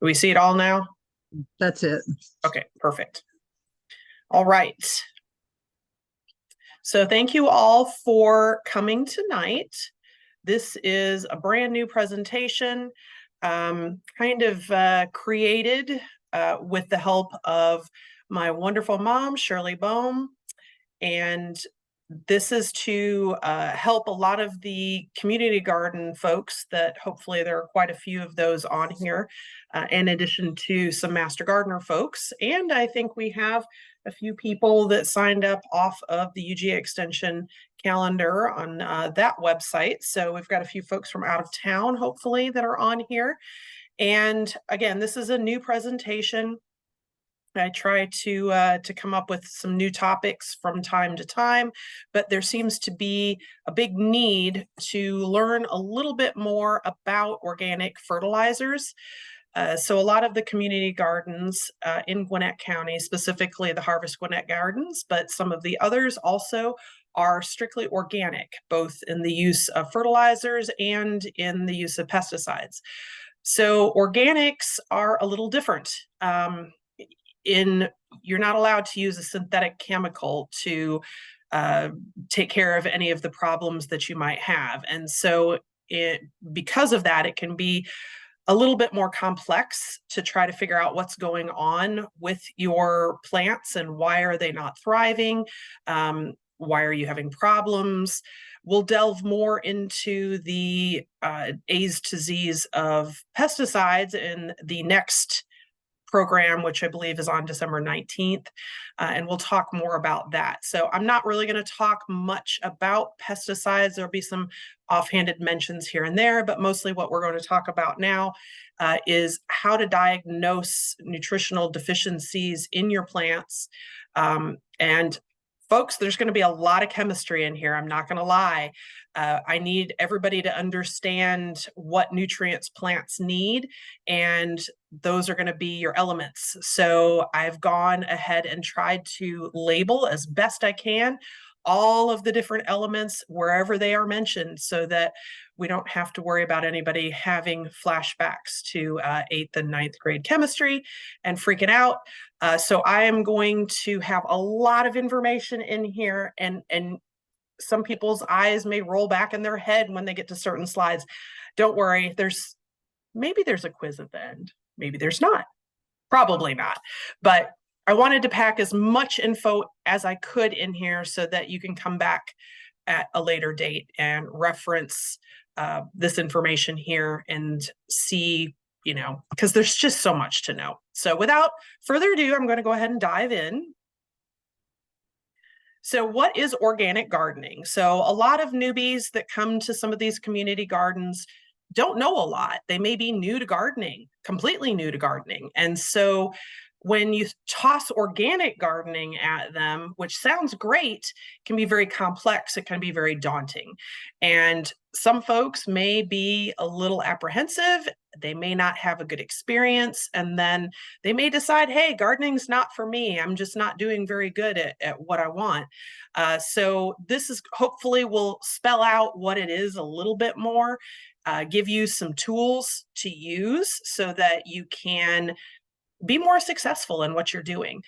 Do we see it all now? That's it. Okay, perfect. All right. So thank you all for coming tonight. This is a brand new presentation, created with the help of my wonderful mom, Shirley Bohm. And this is to help a lot of the community garden folks that hopefully there are quite a few of those on here, in addition to some master gardener folks. And I think we have a few people that signed up off of the UGA Extension calendar on that website. So we've got a few folks from out of town, hopefully, that are on here. And again, this is a new presentation. I try to come up with some new topics from time to time, but there seems to be a big need to learn a little bit more about organic fertilizers. So a lot of the community gardens in Gwinnett County, specifically the Harvest Gwinnett Gardens, but some of the others also are strictly organic, both in the use of fertilizers and in the use of pesticides. So organics are a little different. You're not allowed to use a synthetic chemical to take care of any of the problems that you might have. And so because of that, it can be a little bit more complex to try to figure out what's going on with your plants and why are they not thriving? Why are you having problems? We'll delve more into the A's to Z's of pesticides in the next program, which I believe is on December 19th. And we'll talk more about that. So I'm not really going to talk much about pesticides. There'll be some offhanded mentions here and there, but mostly what we're going to talk about now is how to diagnose nutritional deficiencies in your plants. And folks, there's going to be a lot of chemistry in here. I'm not going to lie. I need everybody to understand what nutrients plants need, and those are going to be your elements. So I've gone ahead and tried to label as best I can all of the different elements wherever they are mentioned so that we don't have to worry about anybody having flashbacks to 8th and 9th grade chemistry and freaking out. So I am going to have a lot of information in here, and some people's eyes may roll back in their head when they get to certain slides. Don't worry, maybe there's a quiz at the end. Maybe there's not. Probably not. But I wanted to pack as much info as I could in here so that you can come back at a later date and reference this information here and see, because there's just so much to know. So without further ado, I'm going to go ahead and dive in. So what is organic gardening? So a lot of newbies that come to some of these community gardens don't know a lot. They may be new to gardening, completely new to gardening. And so when you toss organic gardening at them, which sounds great, can be very complex. It can be very daunting. And some folks may be a little apprehensive. They may not have a good experience. And then they may decide, hey, gardening's not for me. I'm just not doing very good at what I want. So this is hopefully will spell out what it is a little bit more, give you some tools to use so that you can be more successful in what you're doing.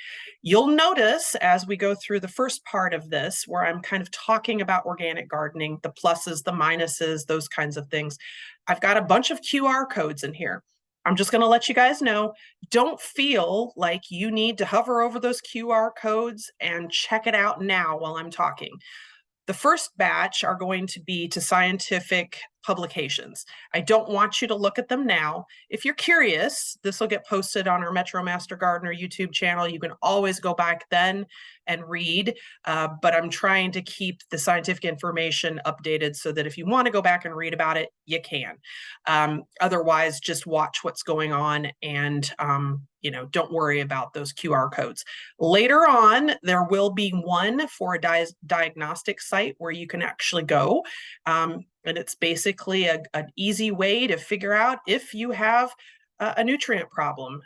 You'll notice as we go through the first part of this, where I'm kind of talking about organic gardening, the pluses, the minuses, those kinds of things. I've got a bunch of QR codes in here. I'm just going to let you guys know, don't feel like you need to hover over those QR codes and check it out now while I'm talking. The first batch are going to be to scientific publications. I don't want you to look at them now. If you're curious, this will get posted on our Metro Master Gardener YouTube channel. You can always go back then and read, but I'm trying to keep the scientific information updated so that if you want to go back and read about it, you can. Otherwise, just watch what's going on and don't worry about those QR codes. Later on, there will be one for a diagnostic site where you can actually go. And it's basically an easy way to figure out if you have a nutrient problem.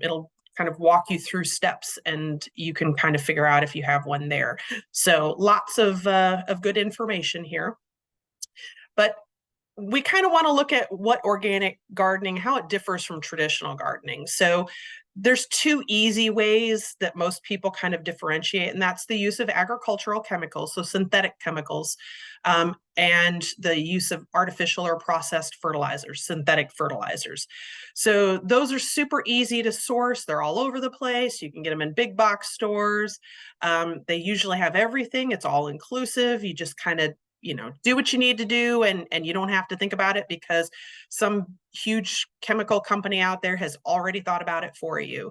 It'll kind of walk you through steps and you can kind of figure out if you have one there. So lots of good information here. But we kind of want to look at what organic gardening, how it differs from traditional gardening. So there's two easy ways that most people kind of differentiate, and that's the use of agricultural chemicals, so synthetic chemicals, and the use of artificial or processed fertilizers, synthetic fertilizers. So those are super easy to source. They're all over the place. You can get them in big box stores. They usually have everything. It's all inclusive. You just kind of do what you need to do, and you don't have to think about it because some huge chemical company out there has already thought about it for you.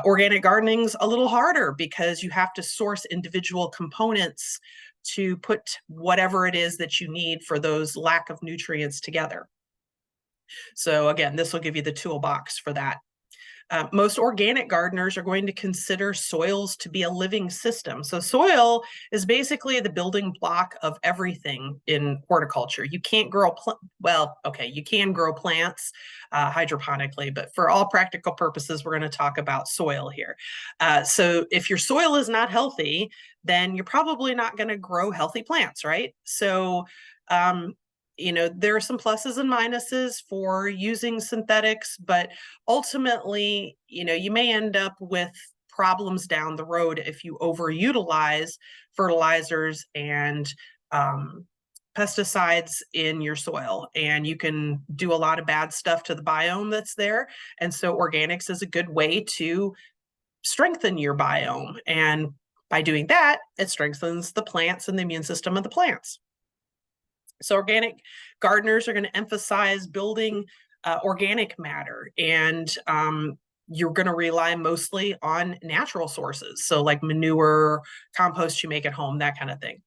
Organic gardening's a little harder because you have to source individual components to put whatever it is that you need for those lack of nutrients together. So again, this will give you the toolbox for that. Most organic gardeners are going to consider soils to be a living system. So soil is basically the building block of everything in horticulture. You can't grow, you can grow plants hydroponically, but for all practical purposes, we're going to talk about soil here. So if your soil is not healthy, then you're probably not going to grow healthy plants, right? So there are some pluses and minuses for using synthetics, but ultimately, you may end up with problems down the road if you overutilize fertilizers and pesticides in your soil, and you can do a lot of bad stuff to the biome that's there. And so organics is a good way to strengthen your biome. And by doing that, it strengthens the plants and the immune system of the plants. So organic gardeners are going to emphasize building organic matter, and you're going to rely mostly on natural sources. So like manure, compost you make at home, that kind of thing.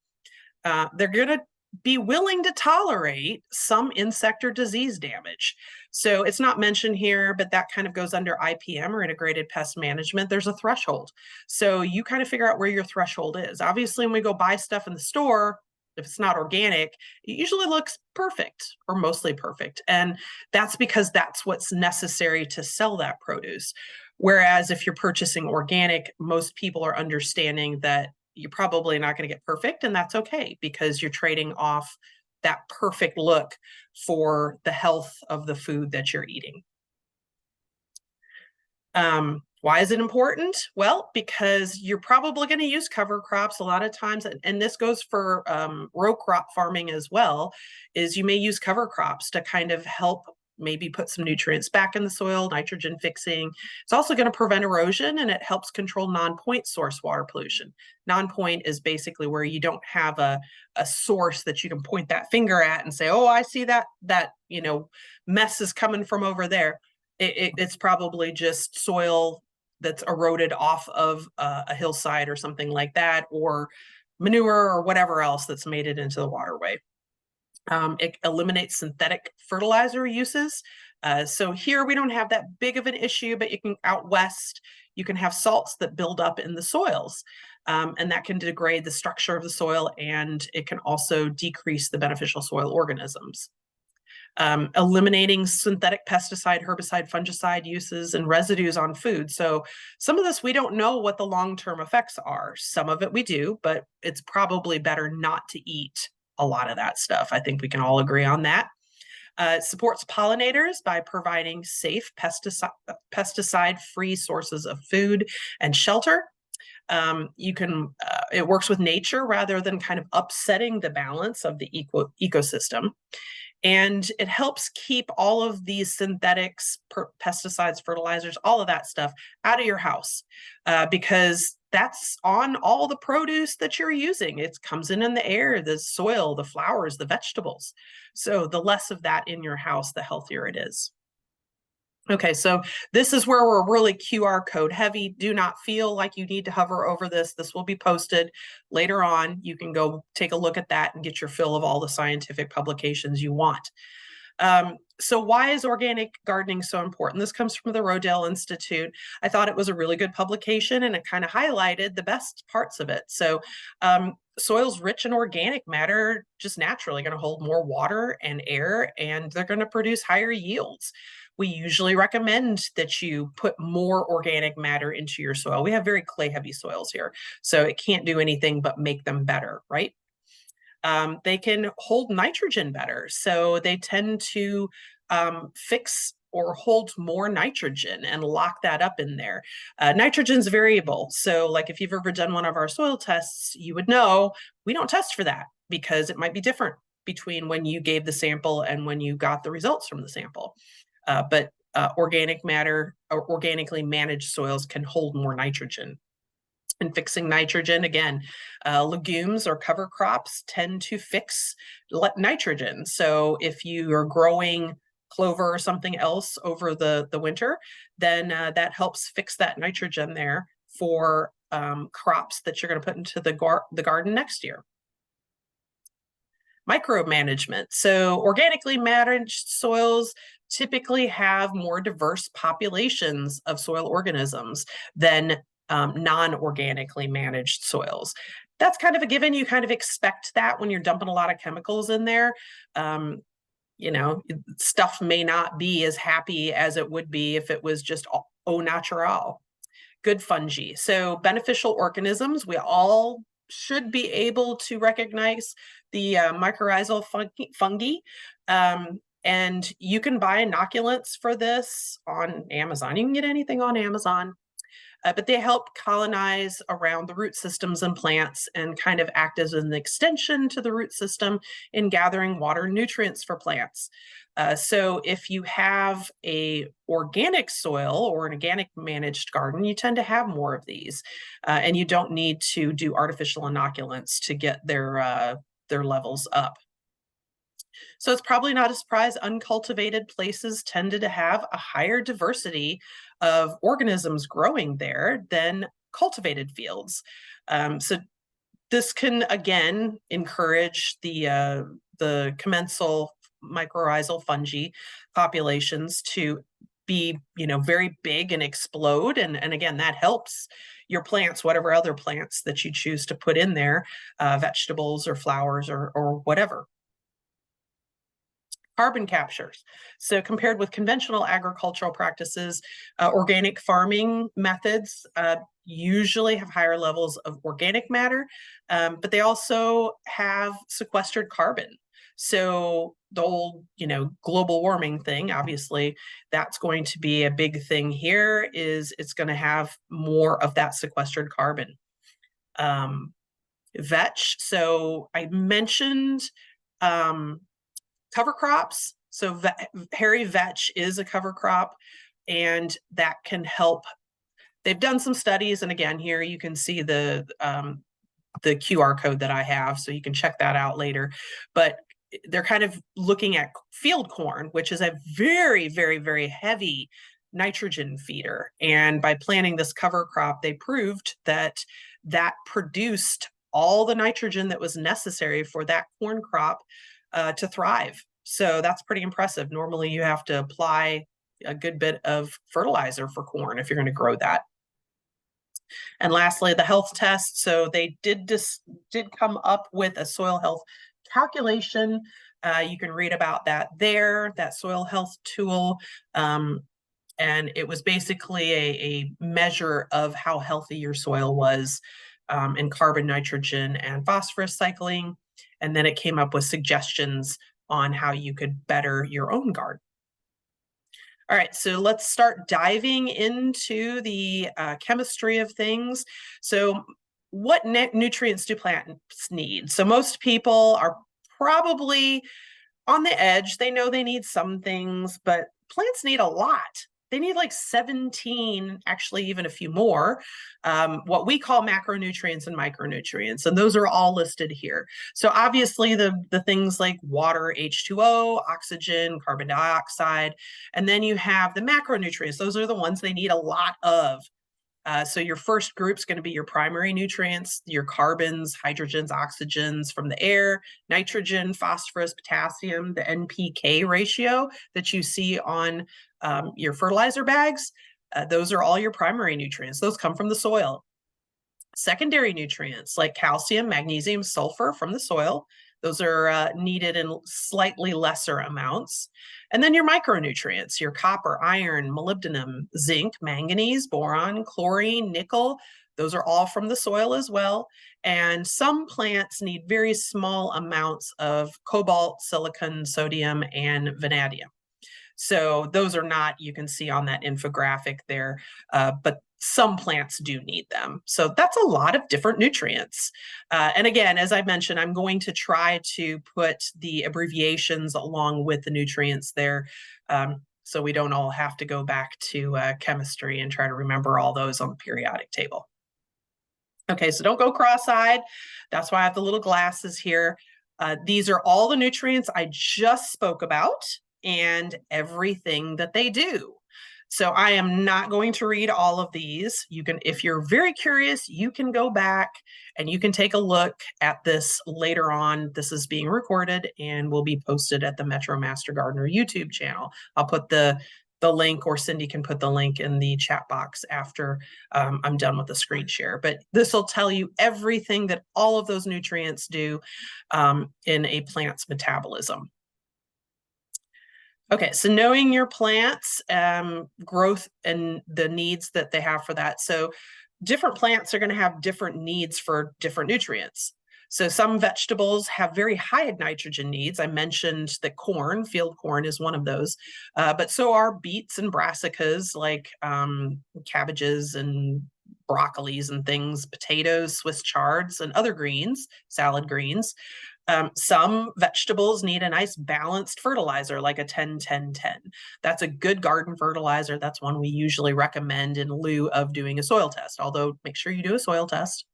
They're going to be willing to tolerate some insect or disease damage. So it's not mentioned here, but that kind of goes under IPM, or integrated pest management. There's a threshold. So you kind of figure out where your threshold is. Obviously, when we go buy stuff in the store, if it's not organic, it usually looks perfect or mostly perfect. And that's because that's what's necessary to sell that produce. Whereas if you're purchasing organic, most people are understanding that you're probably not going to get perfect, and that's okay because you're trading off that perfect look for the health of the food that you're eating. Why is it important? Well, because you're probably going to use cover crops a lot of times, and this goes for row crop farming as well, is you may use cover crops to kind of help maybe put some nutrients back in the soil, nitrogen fixing. It's also going to prevent erosion, and it helps control non-point source water pollution. Non-point is basically where you don't have a source that you can point that finger at and say, oh, I see that mess is coming from over there. It's probably just soil that's eroded off of a hillside or something like that, or manure or whatever else that's made it into the waterway. It eliminates synthetic fertilizer uses. So here we don't have that big of an issue, but you can out west, you can have salts that build up in the soils, and that can degrade the structure of the soil, and it can also decrease the beneficial soil organisms. Eliminating synthetic pesticide, herbicide, fungicide uses and residues on food. So some of this, we don't know what the long-term effects are. Some of it we do, but it's probably better not to eat a lot of that stuff. I think we can all agree on that. It supports pollinators by providing safe pesticide-free sources of food and shelter. It works with nature rather than kind of upsetting the balance of the ecosystem. And it helps keep all of these synthetics, pesticides, fertilizers, all of that stuff out of your house, because that's on all the produce that you're using. It comes in the air, the soil, the flowers, the vegetables. So the less of that in your house, the healthier it is. Okay, so this is where we're really QR code heavy. Do not feel like you need to hover over this. This will be posted later on. You can go take a look at that and get your fill of all the scientific publications you want. So why is organic gardening so important? This comes from the Rodale Institute. I thought it was a really good publication, and it kind of highlighted the best parts of it. So soils rich in organic matter just naturally going to hold more water and air, and they're going to produce higher yields. We usually recommend that you put more organic matter into your soil. We have very clay heavy soils here, so it can't do anything but make them better, right? They can hold nitrogen better. So they tend to fix or hold more nitrogen and lock that up in there. Nitrogen's variable. So like if you've ever done one of our soil tests, you would know we don't test for that because it might be different between when you gave the sample and when you got the results from the sample. But organic matter or organically managed soils can hold more nitrogen. And fixing nitrogen, again, legumes or cover crops tend to fix nitrogen. So if you are growing clover or something else over the winter, then that helps fix that nitrogen there for crops that you're going to put into the garden next year. Micromanagement. So organically managed soils typically have more diverse populations of soil organisms than non-organically managed soils. That's kind of a given. You kind of expect that when you're dumping a lot of chemicals in there. You know, stuff may not be as happy as it would be if it was just au natural. Good fungi. So beneficial organisms, we all should be able to recognize the mycorrhizal fungi. And you can buy inoculants for this on Amazon. You can get anything on Amazon. But they help colonize around the root systems in plants and kind of act as an extension to the root system in gathering water and nutrients for plants. So if you have a organic soil or an organic managed garden, you tend to have more of these, and you don't need to do artificial inoculants to get their levels up. So it's probably not a surprise uncultivated places tended to have a higher diversity of organisms growing there than cultivated fields. So this can again encourage the commensal mycorrhizal fungi populations to be, you know, very big and explode. And again, that helps your plants, whatever other plants that you choose to put in there, vegetables or flowers or whatever. Carbon captures. So compared with conventional agricultural practices, organic farming methods usually have higher levels of organic matter, but they also have sequestered carbon. So the old, you know, global warming thing, obviously, that's going to be a big thing here, is it's going to have more of that sequestered carbon. Vetch. So I mentioned cover crops. So hairy vetch is a cover crop, and that can help. They've done some studies, and again, here you can see the QR code that I have, so you can check that out later. But they're kind of looking at field corn, which is a very, very, very heavy nitrogen feeder. And by planting this cover crop, they proved that that produced all the nitrogen that was necessary for that corn crop to thrive. So that's pretty impressive. Normally you have to apply a good bit of fertilizer for corn if you're going to grow that. And lastly, the health test. So they did come up with a soil health calculation. You can read about that there, that soil health tool. And it was basically a measure of how healthy your soil was in carbon, nitrogen, and phosphorus cycling. And then it came up with suggestions on how you could better your own garden. All right, so let's start diving into the chemistry of things. So what nutrients do plants need? So most people are probably on the edge. They know they need some things, but plants need a lot. They need like 17, actually even a few more, what we call macronutrients and micronutrients, and those are all listed here. So obviously the things like water, H2O, oxygen, carbon dioxide, and then you have the macronutrients. Those are the ones they need a lot of. So your first group is going to be your primary nutrients, your carbons, hydrogens, oxygens from the air, nitrogen, phosphorus, potassium, the NPK ratio that you see on your fertilizer bags. Those are all your primary nutrients. Those come from the soil. Secondary nutrients like calcium, magnesium, sulfur from the soil. Those are needed in slightly lesser amounts. And then your micronutrients, your copper, iron, molybdenum, zinc, manganese, boron, chlorine, nickel, Those are all from the soil as well. And some plants need very small amounts of cobalt, silicon, sodium, and vanadium. So those are not, you can see on that infographic there, but some plants do need them. So that's a lot of different nutrients. And again, as I mentioned, I'm going to try to put the abbreviations along with the nutrients there, so we don't all have to go back to chemistry and try to remember all those on the periodic table. Okay, so don't go cross-eyed. That's why I have the little glasses here. These are all the nutrients I just spoke about and everything that they do. So I am not going to read all of these. You can, if you're very curious, you can go back and you can take a look at this later on. This is being recorded and will be posted at the Metro Master Gardener YouTube channel. I'll put the link, or Cindy can put the link in the chat box after I'm done with the screen share. But this will tell you everything that all of those nutrients do in a plant's metabolism. Okay, so knowing your plants' growth and the needs that they have for that. So different plants are going to have different needs for different nutrients. So some vegetables have very high nitrogen needs. I mentioned that corn, field corn, is one of those, but so are beets and brassicas, like cabbages and broccolis and things, potatoes, Swiss chards, and other greens, salad greens. Some vegetables need a nice balanced fertilizer, like a 10-10-10. That's a good garden fertilizer. That's one we usually recommend in lieu of doing a soil test, although make sure you do a soil test.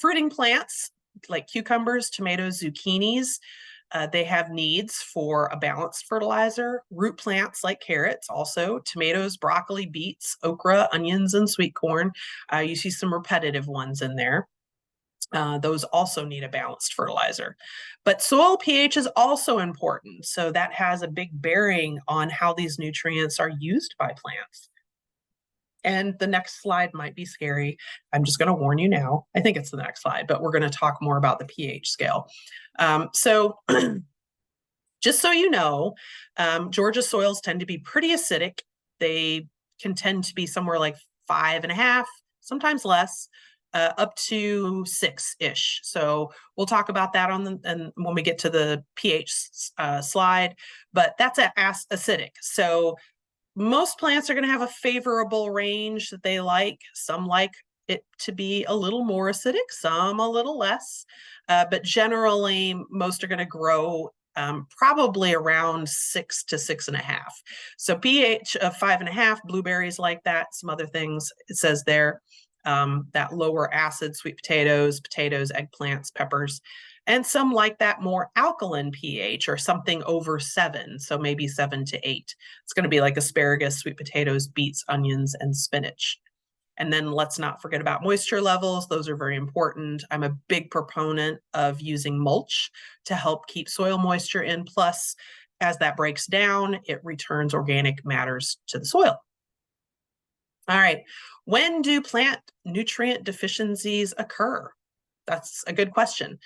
Fruiting plants like cucumbers, tomatoes, zucchinis, they have needs for a balanced fertilizer. Root plants like carrots, also tomatoes, broccoli, beets, okra, onions, and sweet corn. You see some repetitive ones in there. Those also need a balanced fertilizer. But soil pH is also important. So that has a big bearing on how these nutrients are used by plants. And the next slide might be scary. I'm just going to warn you now. I think it's the next slide, but we're going to talk more about the pH scale. So just so you know, Georgia soils tend to be pretty acidic. They can tend to be somewhere like 5.5, sometimes less, up to 6-ish. So we'll talk about that and when we get to the pH slide, but that's acidic. So most plants are going to have a favorable range that they like. Some like it to be a little more acidic, some a little less, but generally most are going to grow probably around 6 to 6.5. So pH of 5.5, blueberries like that, some other things it says there. That lower acid, sweet potatoes, eggplants, peppers, and some like that more alkaline pH, or something over 7, so maybe 7 to 8. It's going to be like asparagus, sweet potatoes, beets, onions, and spinach. And then let's not forget about moisture levels. Those are very important. I'm a big proponent of using mulch to help keep soil moisture in. Plus, as that breaks down, it returns organic matters to the soil. All right. When do plant nutrient deficiencies occur? That's a good question.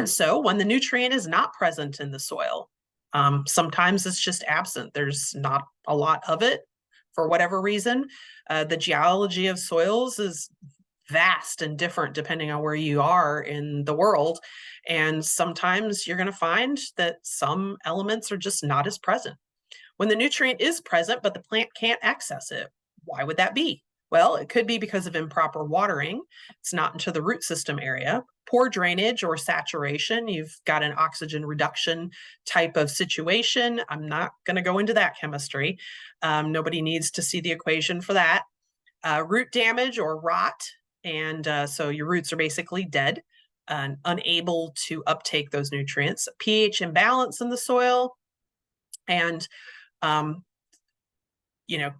So when the nutrient is not present in the soil, sometimes it's just absent. There's not a lot of it for whatever reason. The geology of soils is vast and different depending on where you are in the world. And sometimes you're going to find that some elements are just not as present. When the nutrient is present, but the plant can't access it, why would that be? Well, it could be because of improper watering. It's not into the root system area. Poor drainage or saturation. You've got an oxygen reduction type of situation. I'm not going to go into that chemistry. Nobody needs to see the equation for that. Root damage or rot. And so your roots are basically dead and unable to uptake those nutrients. pH imbalance in the soil. And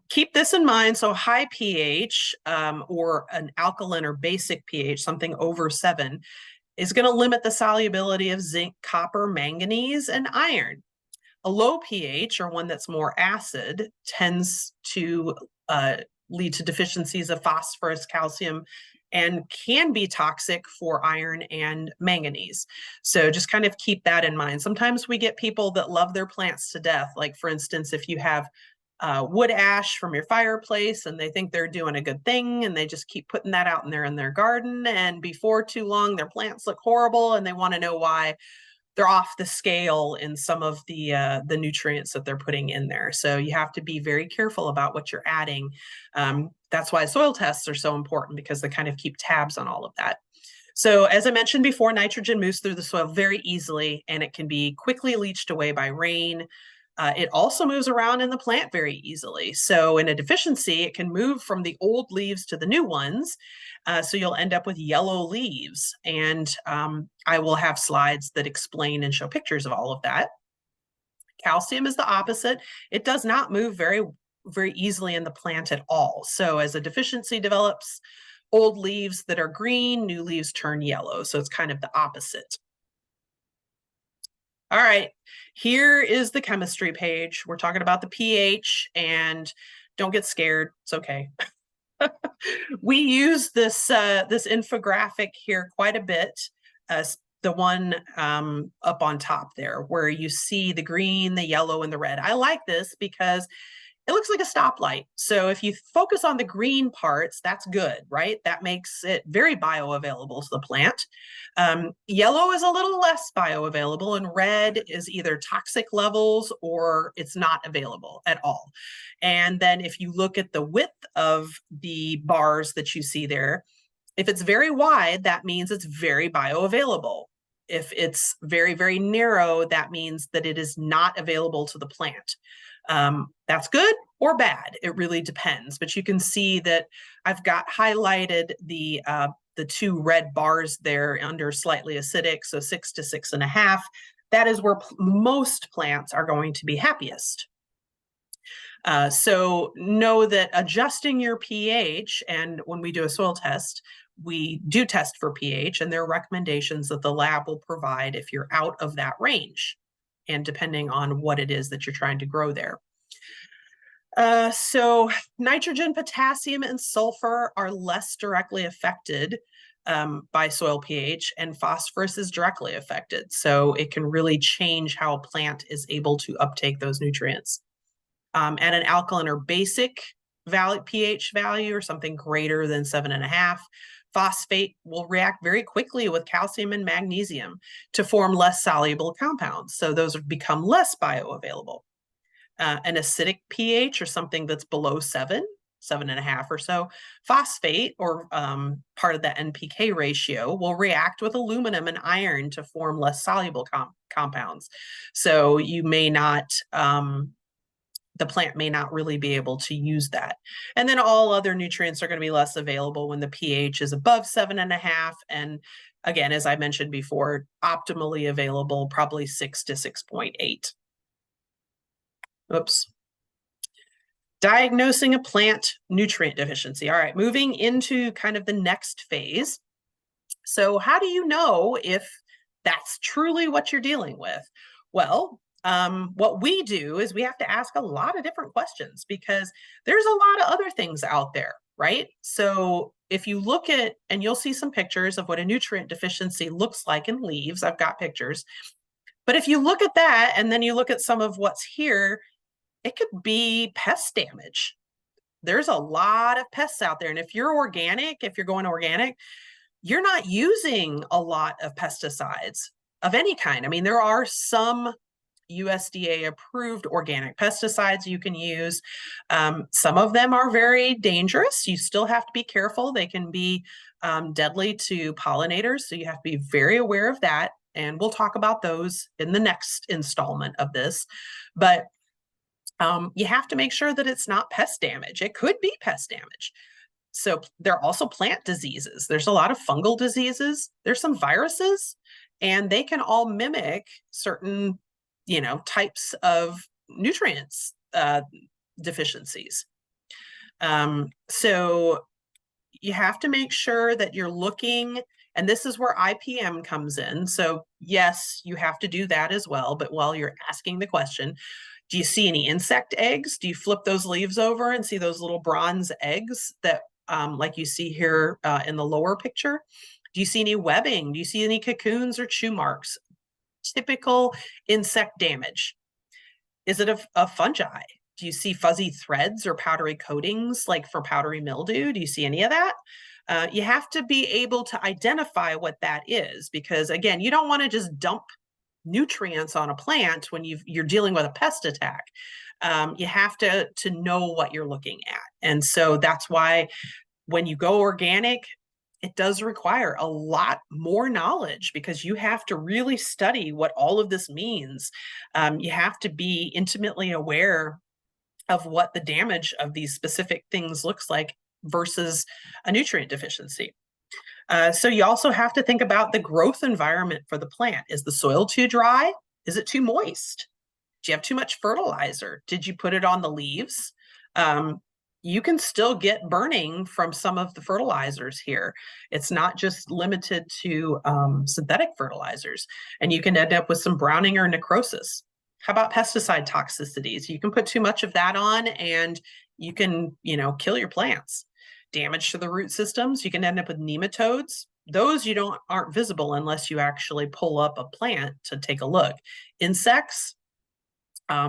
keep this in mind. So high pH or an alkaline or basic pH, something over 7, is going to limit the solubility of zinc, copper, manganese, and iron. A low pH, or one that's more acid, tends to lead to deficiencies of phosphorus, calcium, and can be toxic for iron and manganese. So just kind of keep that in mind. Sometimes we get people that love their plants to death. Like, for instance, if you have wood ash from your fireplace, and they think they're doing a good thing, and they just keep putting that out in their garden. And before too long, their plants look horrible, and they want to know why they're off the scale in some of the nutrients that they're putting in there. So you have to be very careful about what you're adding. That's why soil tests are so important, because they kind of keep tabs on all of that. So as I mentioned before, nitrogen moves through the soil very easily, and it can be quickly leached away by rain. It also moves around in the plant very easily. So in a deficiency, it can move from the old leaves to the new ones. So you'll end up with yellow leaves. And I will have slides that explain and show pictures of all of that. Calcium is the opposite. It does not move very, very easily in the plant at all. So as a deficiency develops, old leaves that are green, new leaves turn yellow. So it's kind of the opposite. All right, here is the chemistry page. We're talking about the pH, and don't get scared. It's okay. We use this this infographic here quite a bit. The one up on top there, where you see the green, the yellow, and the red. I like this because it looks like a stoplight. So if you focus on the green parts, that's good, right? That makes it very bioavailable to the plant. Yellow is a little less bioavailable, and red is either toxic levels or it's not available at all. And then if you look at the width of the bars that you see there, if it's very wide, that means it's very bioavailable. If it's very, very narrow, that means that it is not available to the plant. That's good or bad. It really depends. But you can see that I've got highlighted the two red bars there under slightly acidic, so 6 to 6.5. That is where most plants are going to be happiest. So know that adjusting your pH, and when we do a soil test, we do test for pH, and there are recommendations that the lab will provide if you're out of that range, and depending on what it is that you're trying to grow there. So nitrogen, potassium, and sulfur are less directly affected by soil pH, and phosphorus is directly affected. So it can really change how a plant is able to uptake those nutrients. At an alkaline or basic pH value, or something greater than 7.5, phosphate will react very quickly with calcium and magnesium to form less soluble compounds. So those have become less bioavailable. An acidic pH, or something that's below 7.5 or so, phosphate, or part of the NPK ratio, will react with aluminum and iron to form less soluble compounds. So you may not, the plant may not really be able to use that. And then all other nutrients are going to be less available when the pH is above 7.5. And again, as I mentioned before, optimally available, probably 6 to 6.8. Oops. Diagnosing a plant nutrient deficiency. All right, moving into kind of the next phase. So how do you know if that's truly what you're dealing with? Well, what we do is we have to ask a lot of different questions, because there's a lot of other things out there, right? So if you look at, and you'll see some pictures of what a nutrient deficiency looks like in leaves. I've got pictures. But if you look at that, and then you look at some of what's here, it could be pest damage. There's a lot of pests out there. And if you're organic, if you're going organic, you're not using a lot of pesticides of any kind. I mean, there are some USDA approved organic pesticides you can use. Some of them are very dangerous. You still have to be careful. They can be deadly to pollinators. So you have to be very aware of that. And we'll talk about those in the next installment of this. But you have to make sure that it's not pest damage. It could be pest damage. So there are also plant diseases. There's a lot of fungal diseases. There's some viruses, and they can all mimic certain, types of nutrients deficiencies. So you have to make sure that you're looking, and this is where IPM comes in. So yes, you have to do that as well. But while you're asking the question, do you see any insect eggs? Do you flip those leaves over and see those little bronze eggs that, like you see here in the lower picture? Do you see any webbing? Do you see any cocoons or chew marks? Typical insect damage. Is it a fungi? Do you see fuzzy threads or powdery coatings like for powdery mildew? Do you see any of that? You have to be able to identify what that is, because again, you don't want to just dump nutrients on a plant when you're dealing with a pest attack. You have to know what you're looking at. And so that's why when you go organic, it does require a lot more knowledge, because you have to really study what all of this means. You have to be intimately aware of what the damage of these specific things looks like versus a nutrient deficiency. So you also have to think about the growth environment for the plant. Is the soil too dry? Is it too moist? Do you have too much fertilizer? Did you put it on the leaves? You can still get burning from some of the fertilizers here. It's not just limited to synthetic fertilizers, and you can end up with some browning or necrosis. How about pesticide toxicities? You can put too much of that on and you can, kill your plants. Damage to the root systems, you can end up with nematodes. Those aren't visible unless you actually pull up a plant to take a look. Insects,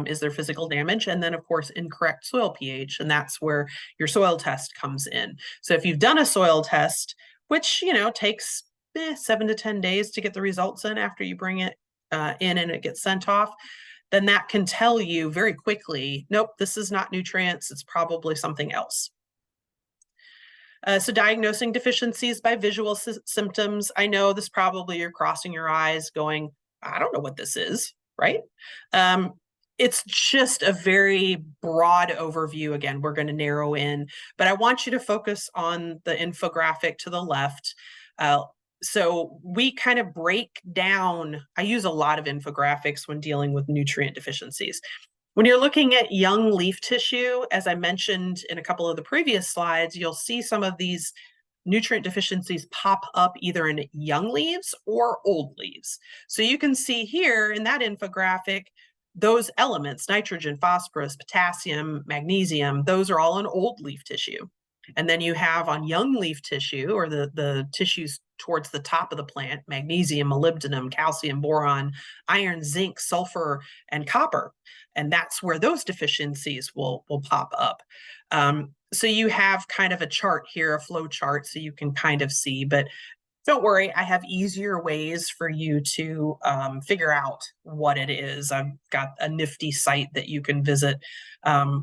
is there physical damage? And then, of course, incorrect soil pH, and that's where your soil test comes in. So if you've done a soil test, which, takes 7 to 10 days to get the results in after you bring it in and it gets sent off, then that can tell you very quickly, nope, this is not nutrients, it's probably something else. So diagnosing deficiencies by visual symptoms. I know this probably you're crossing your eyes going, I don't know what this is, right? It's just a very broad overview. Again, we're going to narrow in, but I want you to focus on the infographic to the left. So we kind of break down, I use a lot of infographics when dealing with nutrient deficiencies. When you're looking at young leaf tissue, as I mentioned in a couple of the previous slides, you'll see some of these nutrient deficiencies pop up either in young leaves or old leaves. So you can see here in that infographic, those elements, nitrogen, phosphorus, potassium, magnesium, those are all in old leaf tissue. And then you have on young leaf tissue, or the tissues towards the top of the plant, magnesium, molybdenum, calcium, boron, iron, zinc, sulfur, and copper. And that's where those deficiencies will pop up. So you have kind of a chart here, a flow chart, so you can kind of see, but don't worry, I have easier ways for you to figure out what it is. I've got a nifty site that you can visit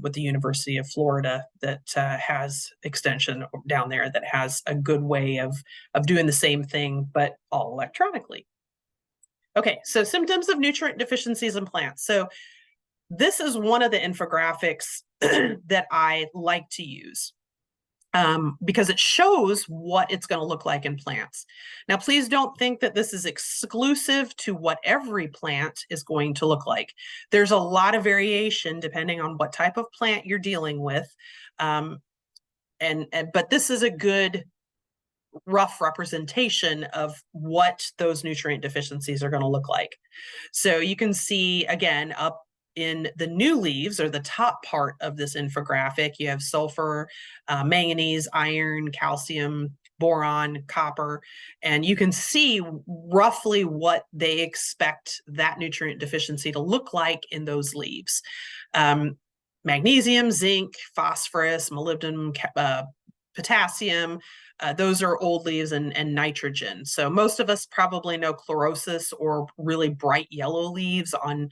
with the University of Florida that has extension down there that has a good way of doing the same thing, but all electronically. Okay, so symptoms of nutrient deficiencies in plants. So this is one of the infographics that I like to use. Because it shows what it's going to look like in plants. Now, please don't think that this is exclusive to what every plant is going to look like. There's a lot of variation depending on what type of plant you're dealing with. But this is a good rough representation of what those nutrient deficiencies are going to look like. So you can see, again, up in the new leaves, or the top part of this infographic, you have sulfur, manganese, iron, calcium, boron, copper, and you can see roughly what they expect that nutrient deficiency to look like in those leaves. Magnesium, zinc, phosphorus, molybdenum, potassium, those are old leaves, and nitrogen. So most of us probably know chlorosis, or really bright yellow leaves on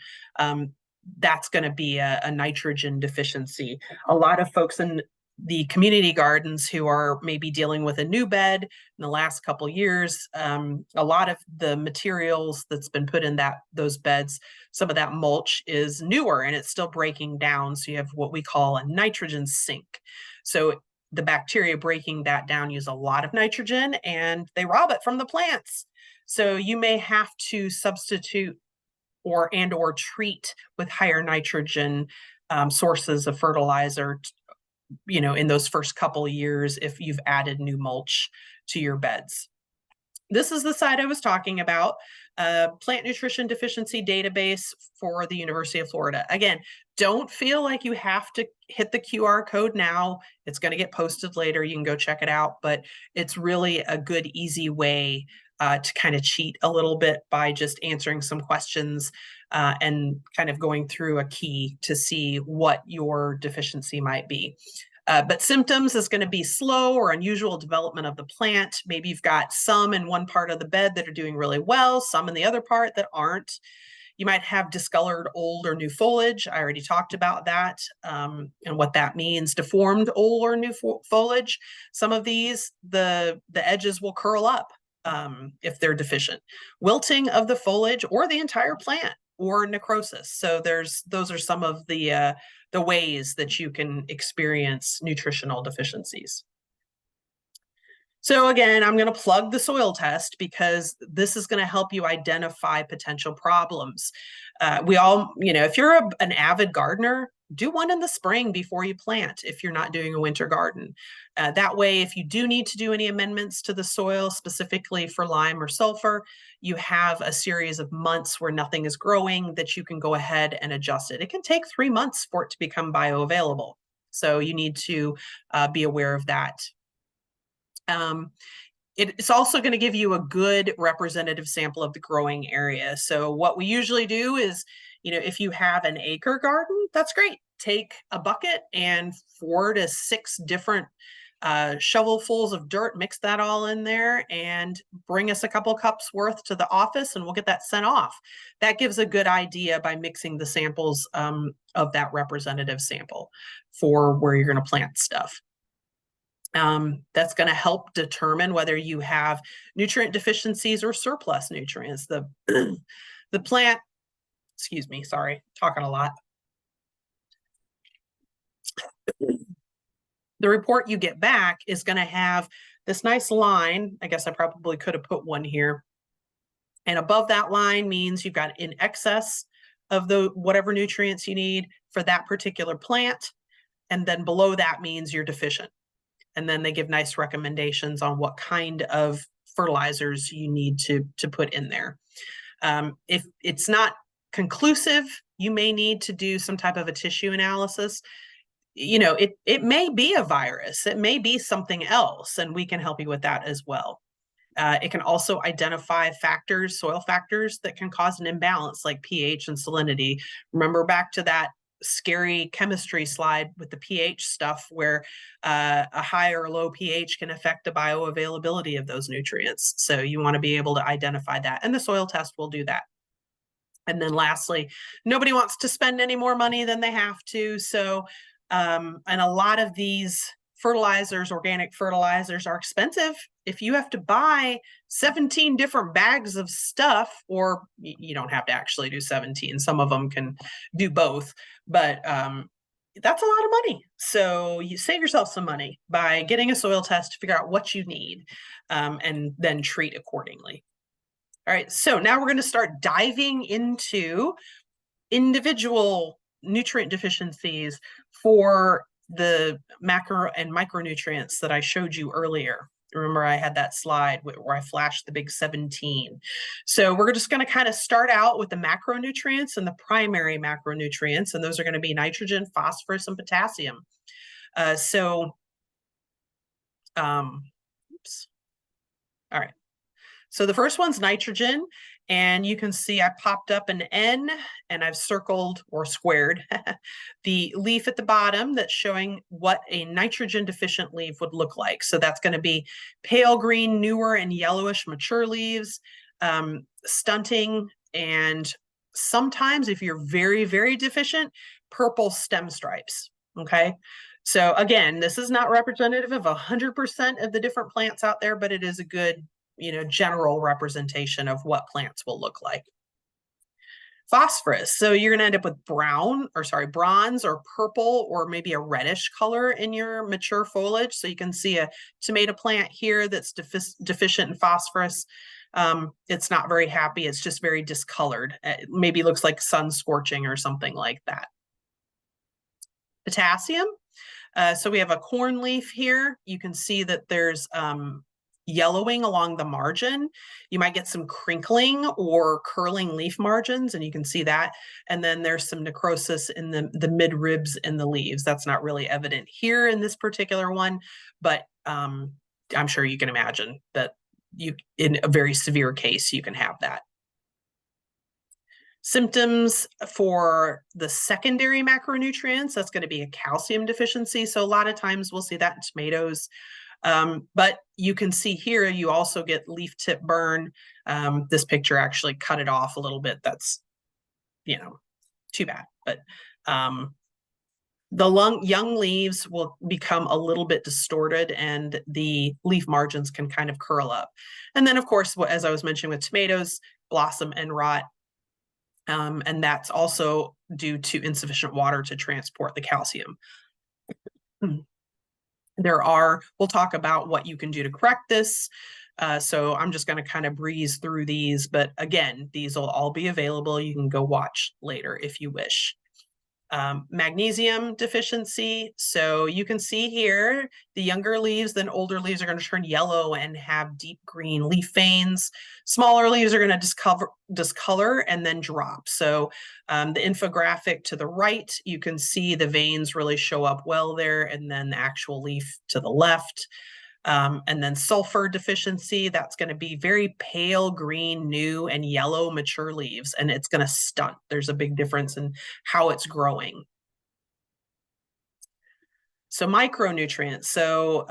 that's going to be a nitrogen deficiency. A lot of folks in the community gardens who are maybe dealing with a new bed in the last couple of years, a lot of the materials that's been put in those beds, some of that mulch is newer and it's still breaking down. So you have what we call a nitrogen sink. So the bacteria breaking that down use a lot of nitrogen and they rob it from the plants. So you may have to substitute or treat with higher nitrogen sources of fertilizer, in those first couple of years if you've added new mulch to your beds. This is the site I was talking about, Plant Nutrition Deficiency Database for the University of Florida. Again, don't feel like you have to hit the QR code now. It's going to get posted later. You can go check it out, but it's really a good, easy way to kind of cheat a little bit by just answering some questions and kind of going through a key to see what your deficiency might be. But symptoms is going to be slow or unusual development of the plant. Maybe you've got some in one part of the bed that are doing really well, some in the other part that aren't. You might have discolored old or new foliage. I already talked about that and what that means. Deformed old or new foliage. Some of these, the edges will curl up if they're deficient. Wilting of the foliage or the entire plant, or necrosis. So those are some of the ways that you can experience nutritional deficiencies. So again, I'm going to plug the soil test because this is going to help you identify potential problems. We all, if you're an avid gardener, do one in the spring before you plant if you're not doing a winter garden. That way, if you do need to do any amendments to the soil, specifically for lime or sulfur, you have a series of months where nothing is growing that you can go ahead and adjust it. It can take 3 months for it to become bioavailable. So you need to be aware of that. It's also going to give you a good representative sample of the growing area. So what we usually do is, if you have an acre garden, that's great. Take a bucket and 4 to 6 different shovelfuls of dirt, mix that all in there and bring us a couple cups worth to the office and we'll get that sent off. That gives a good idea by mixing the samples of that representative sample for where you're going to plant stuff. That's going to help determine whether you have nutrient deficiencies or surplus nutrients. The plant, excuse me, sorry, talking a lot. The report you get back is going to have this nice line. I guess I probably could have put one here. And above that line means you've got in excess of the whatever nutrients you need for that particular plant. And then below that means you're deficient. And then they give nice recommendations on what kind of fertilizers you need to put in there. If it's not conclusive, you may need to do some type of a tissue analysis. It may be a virus, it may be something else, and we can help you with that as well. It can also identify factors, soil factors that can cause an imbalance like pH and salinity. Remember back to that scary chemistry slide with the pH stuff where a high or low pH can affect the bioavailability of those nutrients. So you want to be able to identify that, and the soil test will do that. And then lastly, nobody wants to spend any more money than they have to. So, and a lot of these fertilizers, organic fertilizers, are expensive. If you have to buy 17 different bags of stuff, or you don't have to actually do 17, some of them can do both, but that's a lot of money. So you save yourself some money by getting a soil test to figure out what you need and then treat accordingly. All right, so now we're going to start diving into individual nutrient deficiencies for the macro and micronutrients that I showed you earlier. Remember, I had that slide where I flashed the big 17. So we're just going to kind of start out with the macronutrients and the primary macronutrients, and those are going to be nitrogen, phosphorus, and potassium. Oops. All right. So the first one's nitrogen, and you can see I popped up an N and I've circled or squared the leaf at the bottom that's showing what a nitrogen deficient leaf would look like. So that's going to be pale green, newer and yellowish mature leaves, stunting, and sometimes if you're very, very deficient, purple stem stripes. Okay. So again, this is not representative of 100% of the different plants out there, but it is a good general representation of what plants will look like. Phosphorus. So you're going to end up with bronze or purple or maybe a reddish color in your mature foliage. So you can see a tomato plant here that's deficient in phosphorus. It's not very happy. It's just very discolored. It maybe looks like sun scorching or something like that. Potassium. So we have a corn leaf here. You can see that there's yellowing along the margin. You might get some crinkling or curling leaf margins, and you can see that. And then there's some necrosis in the mid ribs in the leaves. That's not really evident here in this particular one, but I'm sure you can imagine that in a very severe case, you can have that. Symptoms for the secondary macronutrients, that's going to be a calcium deficiency. So a lot of times we'll see that in tomatoes. But you can see here, you also get leaf tip burn. This picture actually cut it off a little bit. That's, too bad. But the young leaves will become a little bit distorted and the leaf margins can kind of curl up. And then, of course, as I was mentioning with tomatoes, blossom and rot. And that's also due to insufficient water to transport the calcium. We'll talk about what you can do to correct this. So I'm just going to kind of breeze through these. But again, these will all be available. You can go watch later if you wish. Magnesium deficiency. So you can see here, the younger leaves than older leaves are going to turn yellow and have deep green leaf veins. Smaller leaves are going to discolor and then drop. So the infographic to the right, you can see the veins really show up well there, and then the actual leaf to the left. And then sulfur deficiency, that's going to be very pale green, new and yellow mature leaves, and it's going to stunt. There's a big difference in how it's growing. So micronutrients. So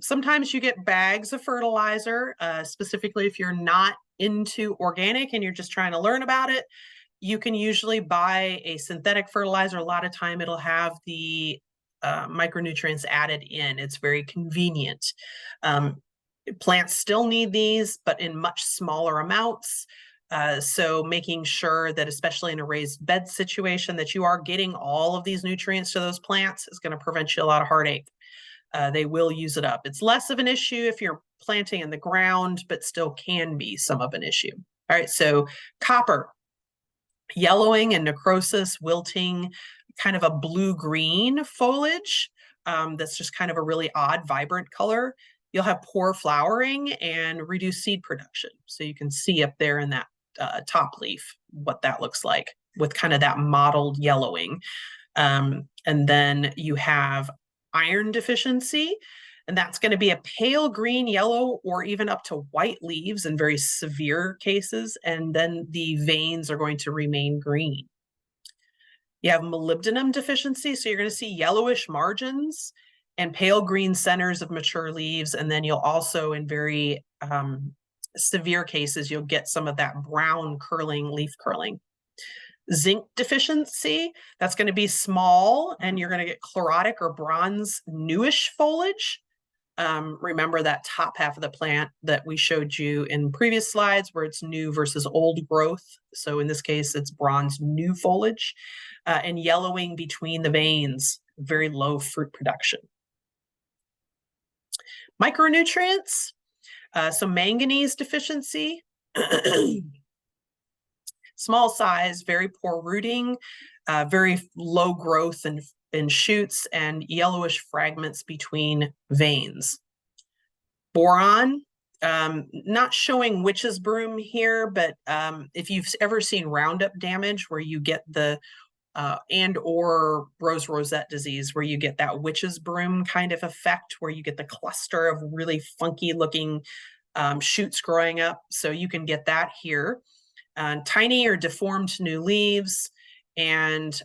sometimes you get bags of fertilizer, specifically if you're not into organic and you're just trying to learn about it. You can usually buy a synthetic fertilizer. A lot of time it'll have the micronutrients added in. It's very convenient. Plants still need these, but in much smaller amounts. So making sure that, especially in a raised bed situation, that you are getting all of these nutrients to those plants is going to prevent you a lot of heartache. They will use it up. It's less of an issue if you're planting in the ground, but still can be some of an issue. All right, so copper, yellowing and necrosis, wilting, kind of a blue-green foliage that's just kind of a really odd, vibrant color. You'll have poor flowering and reduced seed production. So you can see up there in that top leaf what that looks like with kind of that mottled yellowing. And then you have iron deficiency, and that's going to be a pale green, yellow, or even up to white leaves in very severe cases. And then the veins are going to remain green. You have molybdenum deficiency, so you're going to see yellowish margins and pale green centers of mature leaves. And then you'll also, in very severe cases, you'll get some of that brown curling, leaf curling. Zinc deficiency, that's going to be small, and you're going to get chlorotic or bronze newish foliage. Remember that top half of the plant that we showed you in previous slides where it's new versus old growth. So in this case, it's bronze new foliage and yellowing between the veins, very low fruit production. Micronutrients, so manganese deficiency, small size, very poor rooting, very low growth in shoots, and yellowish fragments between veins. Boron, not showing witch's broom here, but if you've ever seen Roundup damage where you get the and or rose rosette disease, where you get that witch's broom kind of effect, where you get the cluster of really funky looking shoots growing up. So you can get that here. Tiny or deformed new leaves and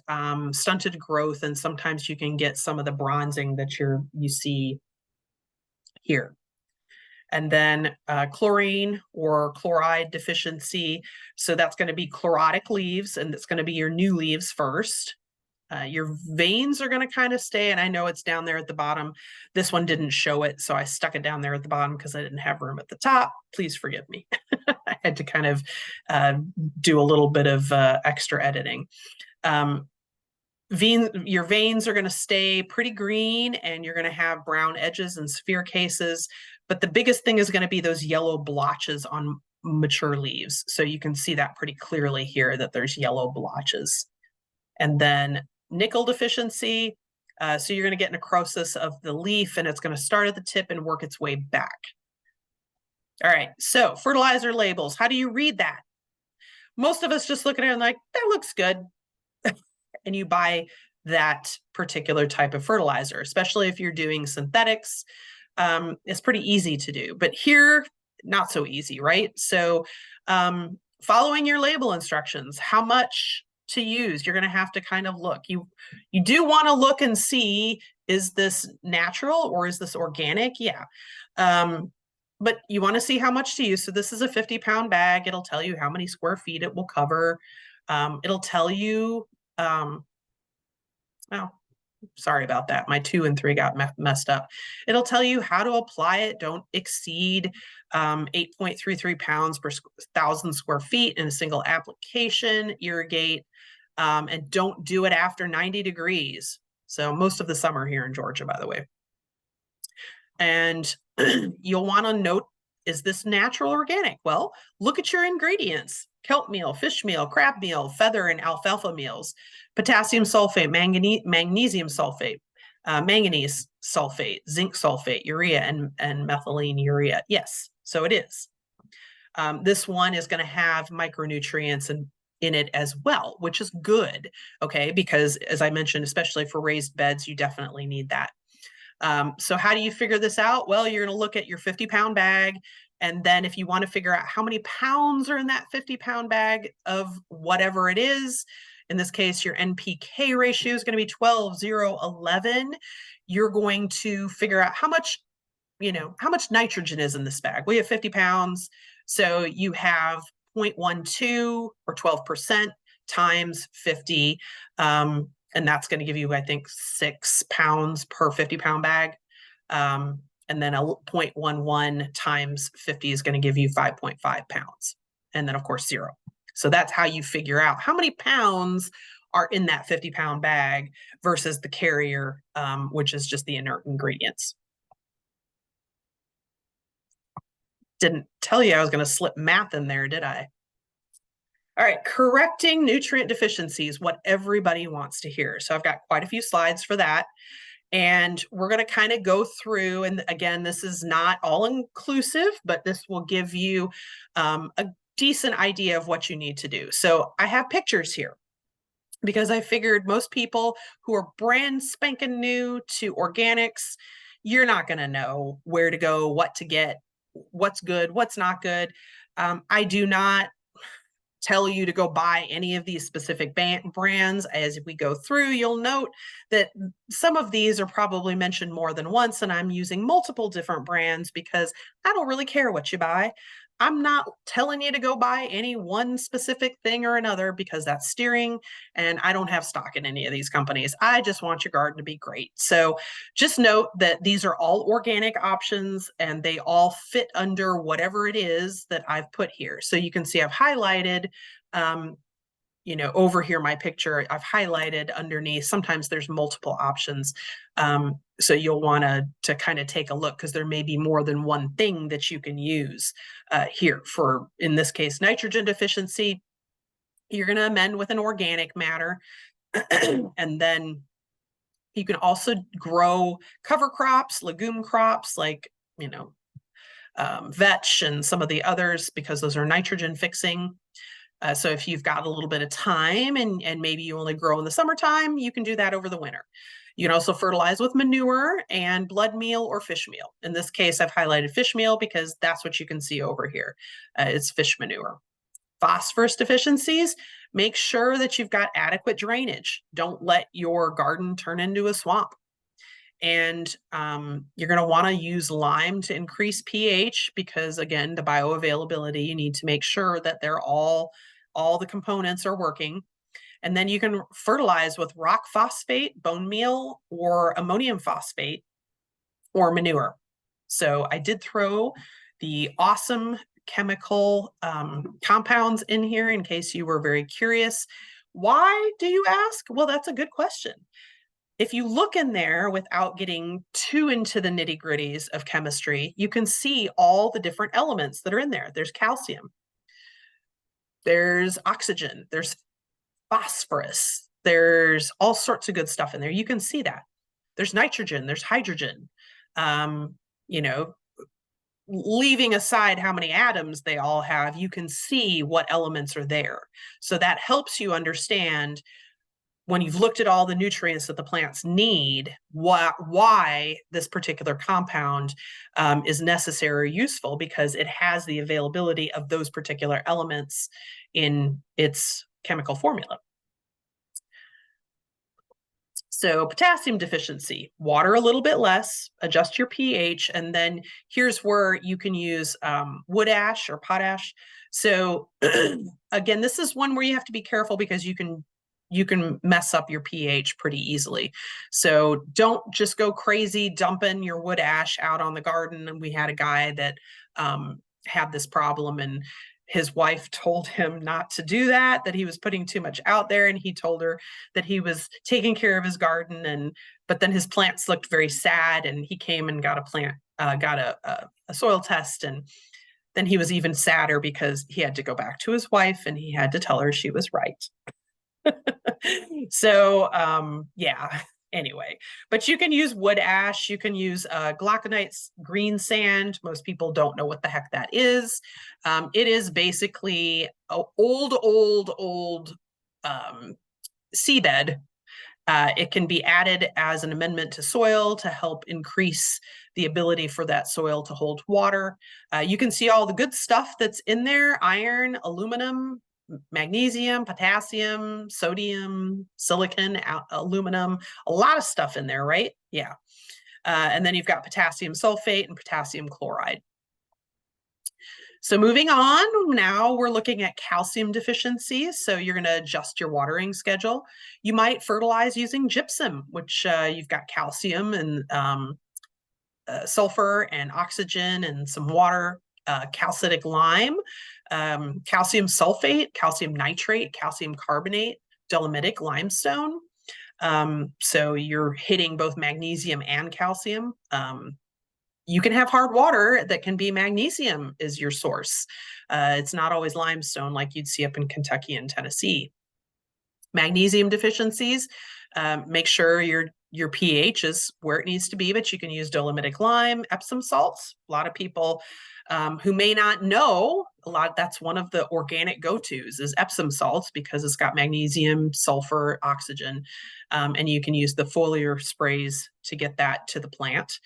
stunted growth, and sometimes you can get some of the bronzing that you see here. And then chlorine or chloride deficiency. So that's going to be chlorotic leaves, and it's going to be your new leaves first. Your veins are going to kind of stay, and I know it's down there at the bottom. This one didn't show it, so I stuck it down there at the bottom because I didn't have room at the top. Please forgive me. I had to kind of do a little bit of extra editing. Your veins are going to stay pretty green, and you're going to have brown edges in severe cases. But the biggest thing is going to be those yellow blotches on mature leaves. So you can see that pretty clearly here, that there's yellow blotches. And then nickel deficiency. So you're going to get necrosis of the leaf, and it's going to start at the tip and work its way back. All right, so fertilizer labels. How do you read that? Most of us just look at it and like, that looks good. And you buy that particular type of fertilizer, especially if you're doing synthetics. It's pretty easy to do. But here, not so easy, right? So following your label instructions, how much to use, you're going to have to kind of look. You do want to look and see, is this natural or is this organic? Yeah. But you want to see how much to use. So this is a 50-pound bag. It'll tell you how many square feet it will cover. It'll tell you, oh, sorry about that. My 2 and 3 got messed up. It'll tell you how to apply it. Don't exceed 8.33 pounds per 1,000 square feet in a single application. Irrigate, and don't do it after 90 degrees. So most of the summer here in Georgia, by the way. And you'll want to note, is this natural or organic? Well, look at your ingredients: kelp meal, fish meal, crab meal, feather and alfalfa meals, potassium sulfate, magnesium sulfate, manganese sulfate, zinc sulfate, urea, and methylene urea. Yes, so it is. This one is going to have micronutrients in it as well, which is good, okay? Because as I mentioned, especially for raised beds, you definitely need that. So how do you figure this out? Well, you're going to look at your 50-pound bag. And then if you want to figure out how many pounds are in that 50-pound bag of whatever it is, in this case, your NPK ratio is going to be 12, 0, 11. You're going to figure out how much nitrogen is in this bag. We have 50 pounds. So you have 0.12 or 12% times 50. And that's going to give you, I think, 6 pounds per 50-pound bag. And then a 0.11 times 50 is going to give you 5.5 pounds. And then, of course, 0. So that's how you figure out how many pounds are in that 50-pound bag versus the carrier, which is just the inert ingredients. Didn't tell you I was going to slip math in there, did I? All right, correcting nutrient deficiencies, what everybody wants to hear. So I've got quite a few slides for that. And we're going to kind of go through, and again, this is not all inclusive, but this will give you a decent idea of what you need to do. So I have pictures here because I figured most people who are brand spanking new to organics, you're not going to know where to go, what to get, what's good, what's not good. I do not tell you to go buy any of these specific brands. As we go through, you'll note that some of these are probably mentioned more than once, and I'm using multiple different brands because I don't really care what you buy. I'm not telling you to go buy any one specific thing or another because that's steering, and I don't have stock in any of these companies. I just want your garden to be great. So just note that these are all organic options and they all fit under whatever it is that I've put here. So you can see I've highlighted, over here, my picture, I've highlighted underneath. Sometimes there's multiple options. So you'll want to kind of take a look because there may be more than one thing that you can use here for, in this case, nitrogen deficiency. You're going to amend with an organic matter. And then you can also grow cover crops, legume crops like, vetch and some of the others because those are nitrogen fixing. So if you've got a little bit of time and maybe you only grow in the summertime, you can do that over the winter. You can also fertilize with manure and blood meal or fish meal. In this case, I've highlighted fish meal because that's what you can see over here. It's fish manure. Phosphorus deficiencies, make sure that you've got adequate drainage. Don't let your garden turn into a swamp. And you're going to want to use lime to increase pH because, again, the bioavailability, you need to make sure that they're all the components are working. And then you can fertilize with rock phosphate, bone meal, or ammonium phosphate, or manure. So I did throw the awesome chemical compounds in here in case you were very curious. Why, do you ask? Well, that's a good question. If you look in there without getting too into the nitty-gritties of chemistry, you can see all the different elements that are in there. There's calcium, there's oxygen, there's phosphorus, there's all sorts of good stuff in there. You can see that. There's nitrogen, there's hydrogen. Leaving aside how many atoms they all have, you can see what elements are there. So that helps you understand when you've looked at all the nutrients that the plants need, why this particular compound is necessary or useful, because it has the availability of those particular elements in its chemical formula. So potassium deficiency, water a little bit less, adjust your pH, and then here's where you can use wood ash or potash. So again, this is one where you have to be careful because you can mess up your pH pretty easily. So don't just go crazy dumping your wood ash out on the garden. And we had a guy that had this problem, and his wife told him not to do that, that he was putting too much out there, and he told her that he was taking care of his garden, but then his plants looked very sad, and he came and got a soil test, and then he was even sadder because he had to go back to his wife and he had to tell her she was right. So yeah, anyway, but you can use wood ash, you can use glauconite green sand. Most people don't know what the heck that is. It is basically an old seabed. It can be added as an amendment to soil to help increase the ability for that soil to hold water. You can see all the good stuff that's in there: iron, aluminum, magnesium, potassium, sodium, silicon, aluminum, a lot of stuff in there, right? Yeah. And then you've got potassium sulfate and potassium chloride. So moving on, now we're looking at calcium deficiencies. So you're going to adjust your watering schedule. You might fertilize using gypsum, which you've got calcium and sulfur and oxygen and some water, calcitic lime, calcium sulfate, calcium nitrate, calcium carbonate, dolomitic limestone. So you're hitting both magnesium and calcium. You can have hard water that can be magnesium is your source. It's not always limestone like you'd see up in Kentucky and Tennessee. Magnesium deficiencies, make sure your pH is where it needs to be, but you can use dolomitic lime, Epsom salts. A lot of people who may not know, that's one of the organic go-tos is Epsom salts, because it's got magnesium, sulfur, oxygen, and you can use the foliar sprays to get that to the plant.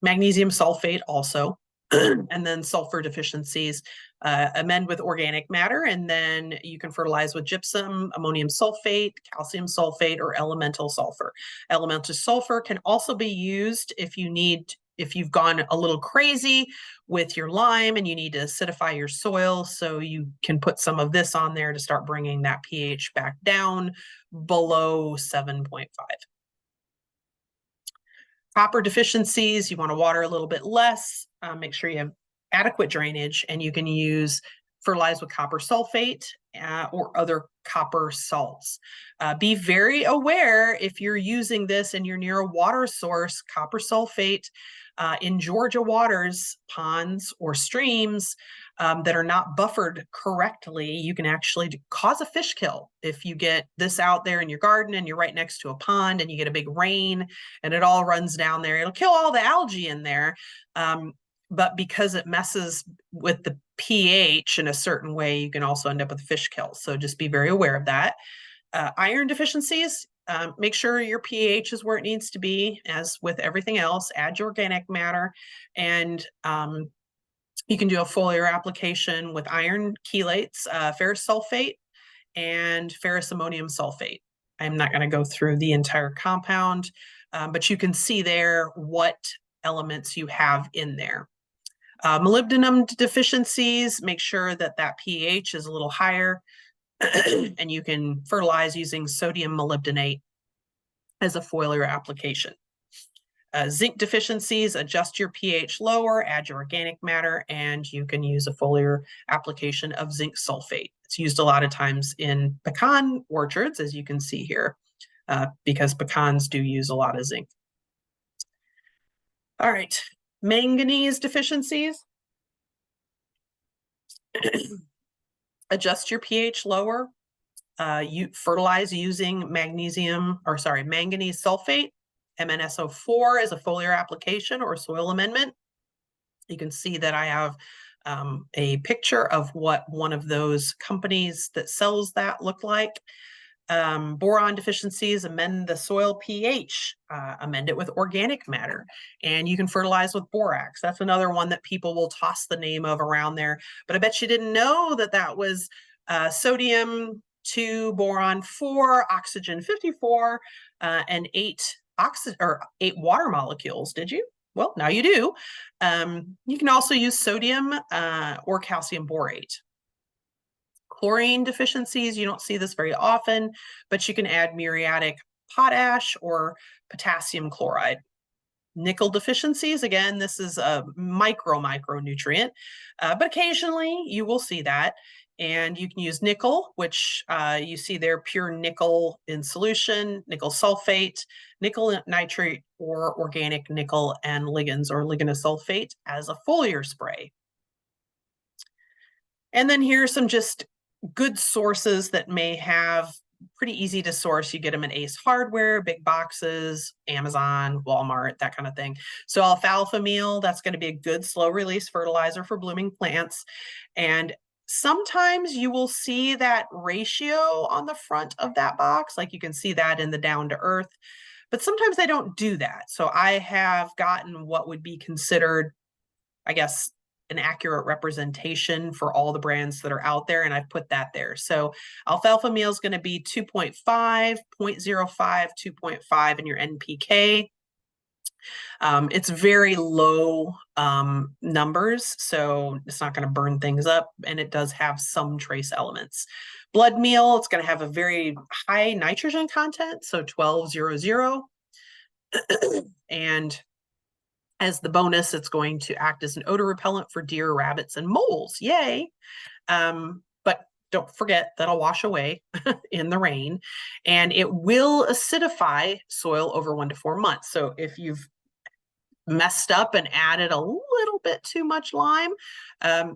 Magnesium sulfate also, and then sulfur deficiencies, amend with organic matter, and then you can fertilize with gypsum, ammonium sulfate, calcium sulfate, or elemental sulfur. Elemental sulfur can also be used if you've gone a little crazy with your lime and you need to acidify your soil, so you can put some of this on there to start bringing that pH back down below 7.5. Copper deficiencies, you want to water a little bit less, make sure you have adequate drainage, and you can fertilize with copper sulfate or other copper salts. Be very aware if you're using this and you're near a water source. Copper sulfate in Georgia waters, ponds or streams that are not buffered correctly, you can actually cause a fish kill. If you get this out there in your garden and you're right next to a pond and you get a big rain and it all runs down there, it'll kill all the algae in there. But because it messes with the pH in a certain way, you can also end up with a fish kill. So just be very aware of that. Iron deficiencies, make sure your pH is where it needs to be. As with everything else, add your organic matter, and you can do a foliar application with iron chelates, ferrous sulfate, and ferrous ammonium sulfate. I'm not going to go through the entire compound, but you can see there what elements you have in there. Molybdenum deficiencies, make sure that pH is a little higher, and you can fertilize using sodium molybdenate as a foliar application. Zinc deficiencies, adjust your pH lower, add your organic matter, and you can use a foliar application of zinc sulfate. It's used a lot of times in pecan orchards, as you can see here, because pecans do use a lot of zinc. All right, manganese deficiencies. Adjust your pH lower. You fertilize using manganese sulfate. MnSO4 is a foliar application or soil amendment. You can see that I have a picture of what one of those companies that sells that look like. Boron deficiencies, amend the soil pH, amend it with organic matter, and you can fertilize with borax. That's another one that people will toss the name of around there, but I bet you didn't know that that was sodium 2, boron 4, oxygen 54, and 8 water molecules. Did you? Well, now you do. You can also use sodium or calcium borate. Chlorine deficiencies, you don't see this very often, but you can add muriatic potash or potassium chloride. Nickel deficiencies, again, this is a micronutrient, but occasionally you will see that. And you can use nickel, which you see there, pure nickel in solution, nickel sulfate, nickel nitrate, or organic nickel and ligands or lignosulfate as a foliar spray. And then here's some just good sources that may have pretty easy to source. You get them in Ace Hardware, big boxes, Amazon, Walmart, that kind of thing. So alfalfa meal, that's going to be a good slow release fertilizer for blooming plants. And sometimes you will see that ratio on the front of that box, like you can see that in the Down to Earth, but sometimes they don't do that. So I have gotten what would be considered, I guess, an accurate representation for all the brands that are out there, and I've put that there. So alfalfa meal is going to be 2.5, 0.05, 2.5 in your NPK. It's very low numbers, so it's not going to burn things up, and it does have some trace elements. Blood meal, it's going to have a very high nitrogen content, so 1200. And as the bonus, it's going to act as an odor repellent for deer, rabbits, and moles. Yay. But don't forget that'll wash away in the rain, and it will acidify soil over 1 to 4 months. So if you've messed up and added a little bit too much lime,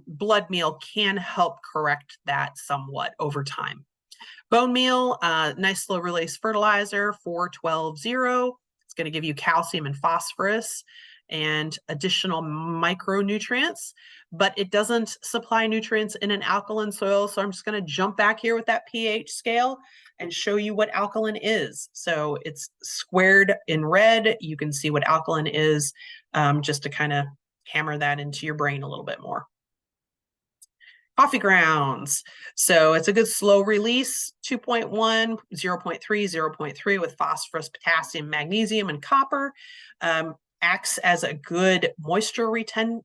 blood meal can help correct that somewhat over time. Bone meal, nice slow release fertilizer, 4-12-0. It's going to give you calcium and phosphorus and additional micronutrients, but it doesn't supply nutrients in an alkaline soil. So I'm just going to jump back here with that pH scale and show you what alkaline is. So it's squared in red. You can see what alkaline is, just to kind of hammer that into your brain a little bit more. Coffee grounds. So it's a good slow release, 2.1, 0.3, 0.3 with phosphorus, potassium, magnesium, and copper. Acts as a good moisture retention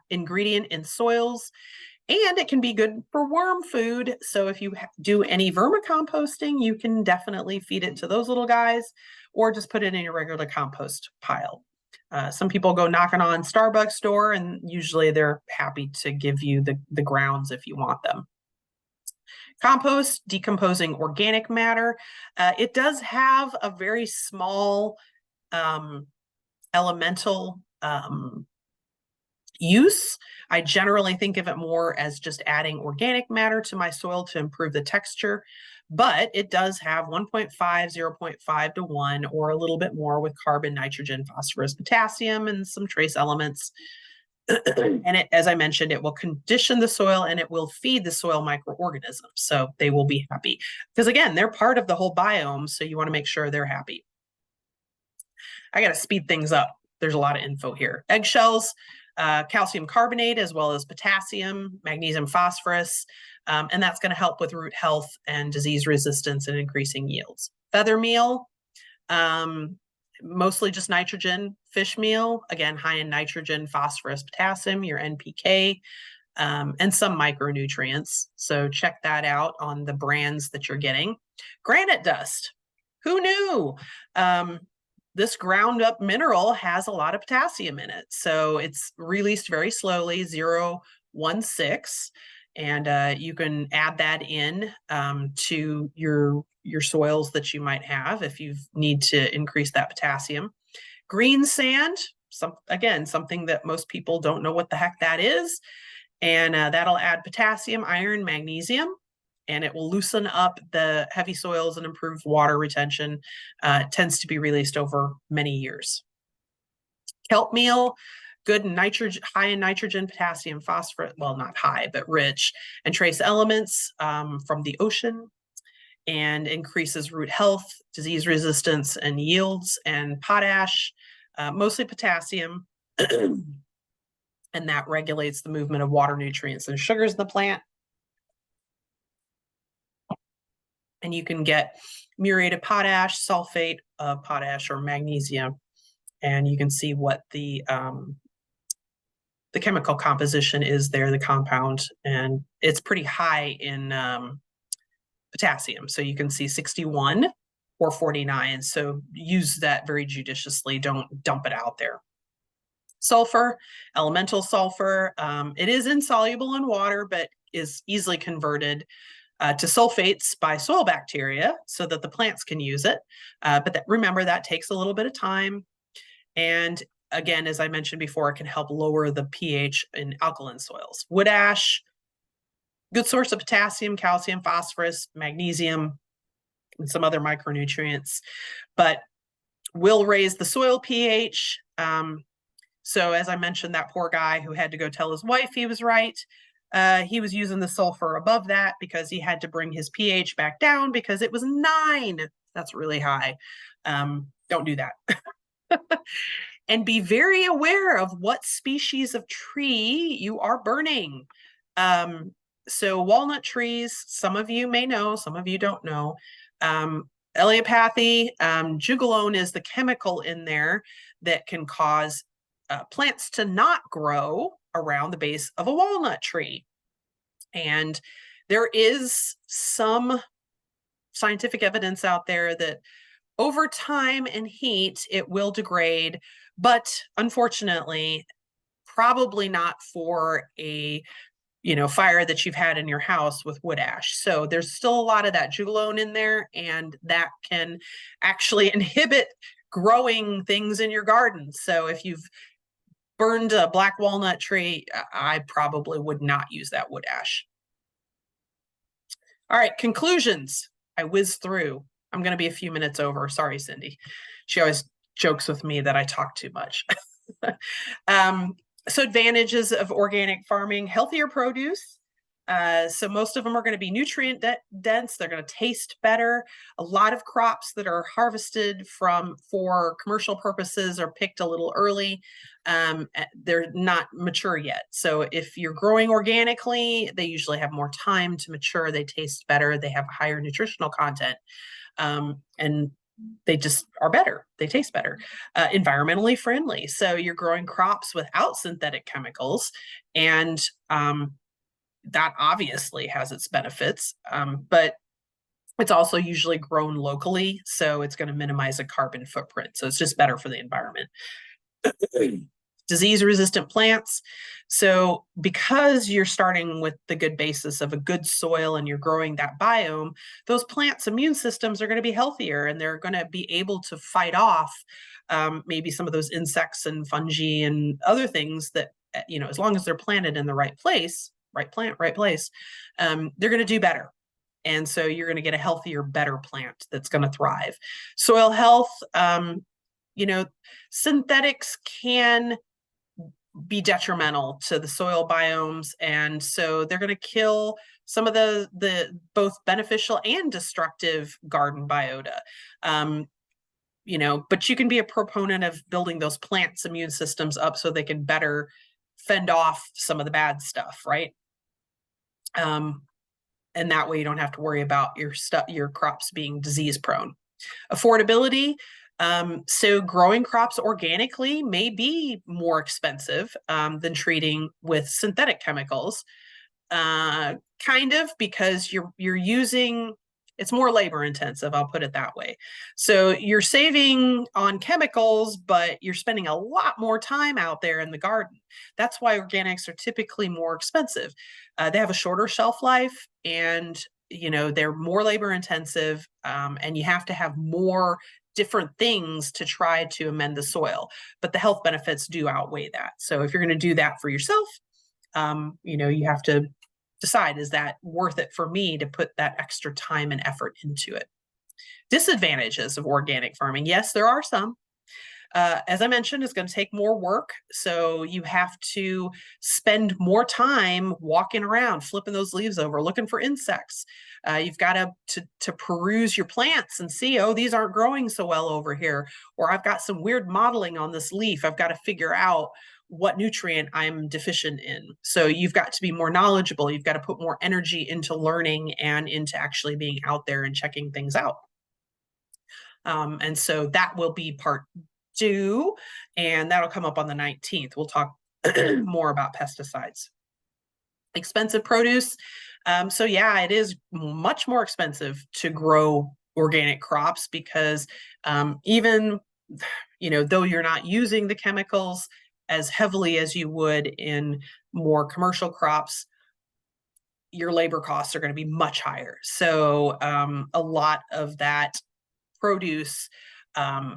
ingredient in soils, and it can be good for worm food. So if you do any vermicomposting, you can definitely feed it to those little guys, or just put it in your regular compost pile. Some people go knocking on Starbucks door, and usually they're happy to give you the grounds if you want them. Compost, decomposing organic matter. It does have a very small elemental use. I generally think of it more as just adding organic matter to my soil to improve the texture, but it does have 1.5, 0.5 to 1, or a little bit more with carbon, nitrogen, phosphorus, potassium, and some trace elements. And it, as I mentioned, it will condition the soil and it will feed the soil microorganisms. So they will be happy because, again, they're part of the whole biome. So you want to make sure they're happy. I got to speed things up. There's a lot of info here. Eggshells, calcium carbonate, as well as potassium, magnesium, phosphorus, and that's going to help with root health and disease resistance and increasing yields. Feather meal, mostly just nitrogen. Fish meal, again, high in nitrogen, phosphorus, potassium, your NPK, and some micronutrients. So check that out on the brands that you're getting. Granite dust, who knew? This ground up mineral has a lot of potassium in it. So it's released very slowly, 0.16, and you can add that in to your soils that you might have if you need to increase that potassium. Green sand, something that most people don't know what the heck that is. And that'll add potassium, iron, magnesium, and it will loosen up the heavy soils and improve water retention. It tends to be released over many years. Kelp meal, good nitrogen, high in nitrogen, potassium, phosphorus, well, not high, but rich, and trace elements from the ocean. and increases root health, disease resistance, and yields, and potash, mostly potassium, and that regulates the movement of water, nutrients, and sugars in the plant. And you can get muriate of potash, sulfate of potash, or magnesium, and you can see what the chemical composition is there, the compound, and it's pretty high in potassium. So you can see 61 or 49. So use that very judiciously. Don't dump it out there. Sulfur, elemental sulfur. It is insoluble in water, but is easily converted to sulfates by soil bacteria so that the plants can use it. But remember, that takes a little bit of time. And again, as I mentioned before, it can help lower the pH in alkaline soils. Wood ash, good source of potassium, calcium, phosphorus, magnesium, and some other micronutrients, but will raise the soil pH. So as I mentioned, that poor guy who had to go tell his wife he was right, he was using the sulfur above that because he had to bring his pH back down because it was 9. That's really high. Don't do that. And be very aware of what species of tree you are burning. So walnut trees, some of you may know, some of you don't know. Allelopathy, jugalone is the chemical in there that can cause plants to not grow around the base of a walnut tree. And there is some scientific evidence out there that over time and heat, it will degrade, but unfortunately, probably not for a fire that you've had in your house with wood ash. So there's still a lot of that jugalone in there, and that can actually inhibit growing things in your garden. So if you've burned a black walnut tree, I probably would not use that wood ash. All right, conclusions. I whizzed through. I'm going to be a few minutes over. Sorry, Cindy. She always jokes with me that I talk too much. So advantages of organic farming: healthier produce. So most of them are going to be nutrient dense. They're going to taste better. A lot of crops that are harvested for commercial purposes are picked a little early. They're not mature yet. So if you're growing organically, they usually have more time to mature. They taste better. They have higher nutritional content. And they just are better. They taste better. Environmentally friendly. So you're growing crops without synthetic chemicals, and that obviously has its benefits, but it's also usually grown locally, so it's going to minimize a carbon footprint. So it's just better for the environment. Disease-resistant plants. So because you're starting with the good basis of a good soil and you're growing that biome, those plants' immune systems are going to be healthier, and they're going to be able to fight off maybe some of those insects and fungi and other things that, as long as they're planted in the right place, right plant, right place, they're going to do better. And so you're going to get a healthier, better plant that's going to thrive. Soil health, synthetics can be detrimental to the soil biomes, and so they're going to kill some of the both beneficial and destructive garden biota. But you can be a proponent of building those plants' immune systems up so they can better fend off some of the bad stuff, right? And that way you don't have to worry about your crops being disease prone. Affordability. So growing crops organically may be more expensive than treating with synthetic chemicals, kind of, because you're using, it's more labor intensive, I'll put it that way. So you're saving on chemicals, but you're spending a lot more time out there in the garden. That's why organics are typically more expensive. They have a shorter shelf life, and they're more labor intensive, and you have to have more different things to try to amend the soil, but the health benefits do outweigh that. So if you're going to do that for yourself, you have to decide, is that worth it for me to put that extra time and effort into it? Disadvantages of organic farming. Yes, there are some. As I mentioned, it's going to take more work. So you have to spend more time walking around, flipping those leaves over, looking for insects. You've got to peruse your plants and see, oh, these aren't growing so well over here, or I've got some weird mottling on this leaf. I've got to figure out what nutrient I'm deficient in. So you've got to be more knowledgeable. You've got to put more energy into learning and into actually being out there and checking things out. And so that will be part 2, and that'll come up on the 19th. We'll talk more about pesticides. Expensive produce. So yeah, it is much more expensive to grow organic crops because even, though you're not using the chemicals as heavily as you would in more commercial crops, your labor costs are going to be much higher. So a lot of that produce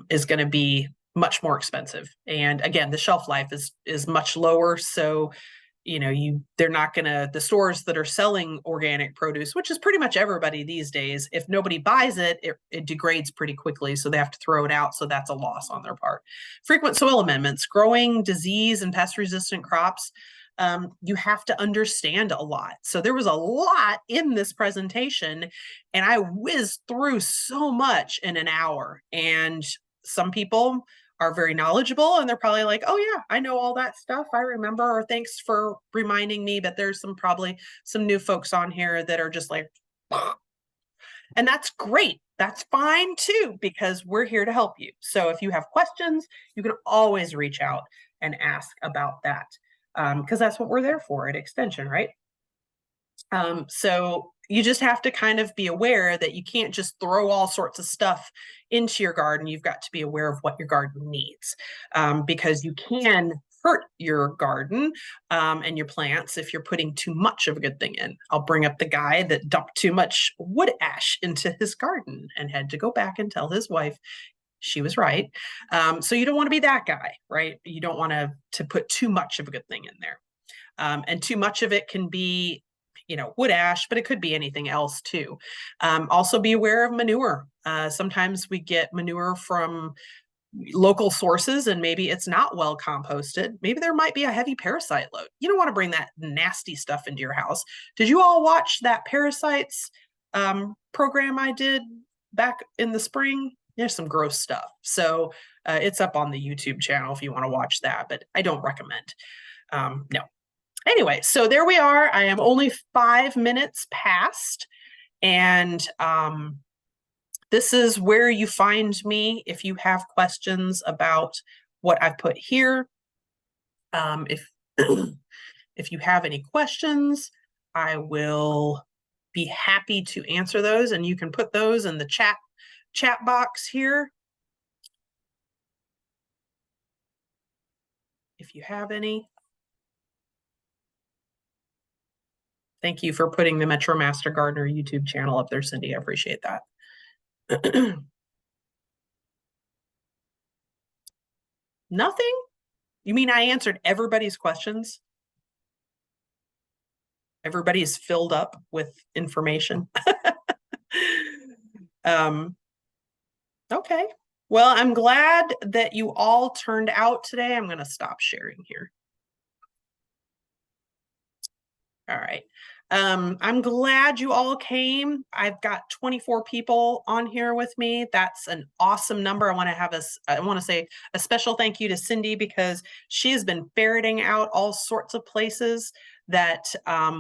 is going to be much more expensive. And again, the shelf life is much lower. So they're not going to, the stores that are selling organic produce, which is pretty much everybody these days, if nobody buys it, it degrades pretty quickly. So they have to throw it out. So that's a loss on their part. Frequent soil amendments, growing disease and pest resistant crops. You have to understand a lot. So there was a lot in this presentation, and I whizzed through so much in an hour. And some people are very knowledgeable and they're probably like, oh yeah, I know all that stuff, I remember, or thanks for reminding me. But there's probably some new folks on here that are just like, and that's great. That's fine too, because we're here to help you. So if you have questions, you can always reach out and ask about that, because that's what we're there for at Extension, right? So you just have to kind of be aware that you can't just throw all sorts of stuff into your garden. You've got to be aware of what your garden needs, because you can hurt your garden and your plants if you're putting too much of a good thing in. I'll bring up the guy that dumped too much wood ash into his garden and had to go back and tell his wife she was right. So you don't want to be that guy, right? You don't want to put too much of a good thing in there. And too much of it can be wood ash, but it could be anything else too. Also be aware of manure. Sometimes we get manure from local sources and maybe it's not well composted. Maybe there might be a heavy parasite load. You don't want to bring that nasty stuff into your house. Did you all watch that parasites program I did back in the spring? There's some gross stuff. So it's up on the YouTube channel if you want to watch that, but I don't recommend. No. Anyway, so there we are. I am only 5 minutes past, and this is where you find me if you have questions about what I've put here. If if you have any questions, I will be happy to answer those, and you can put those in the chat box here if you have any. Thank you for putting the Metro Master Gardener YouTube channel up there, Cindy. I appreciate that. Nothing? You mean I answered everybody's questions? Everybody's filled up with information. Okay. Well, I'm glad that you all turned out today. I'm going to stop sharing here. All right. I'm glad you all came. I've got 24 people on here with me. That's an awesome number. I want to say a special thank you to Cindy, because she has been ferreting out all sorts of places that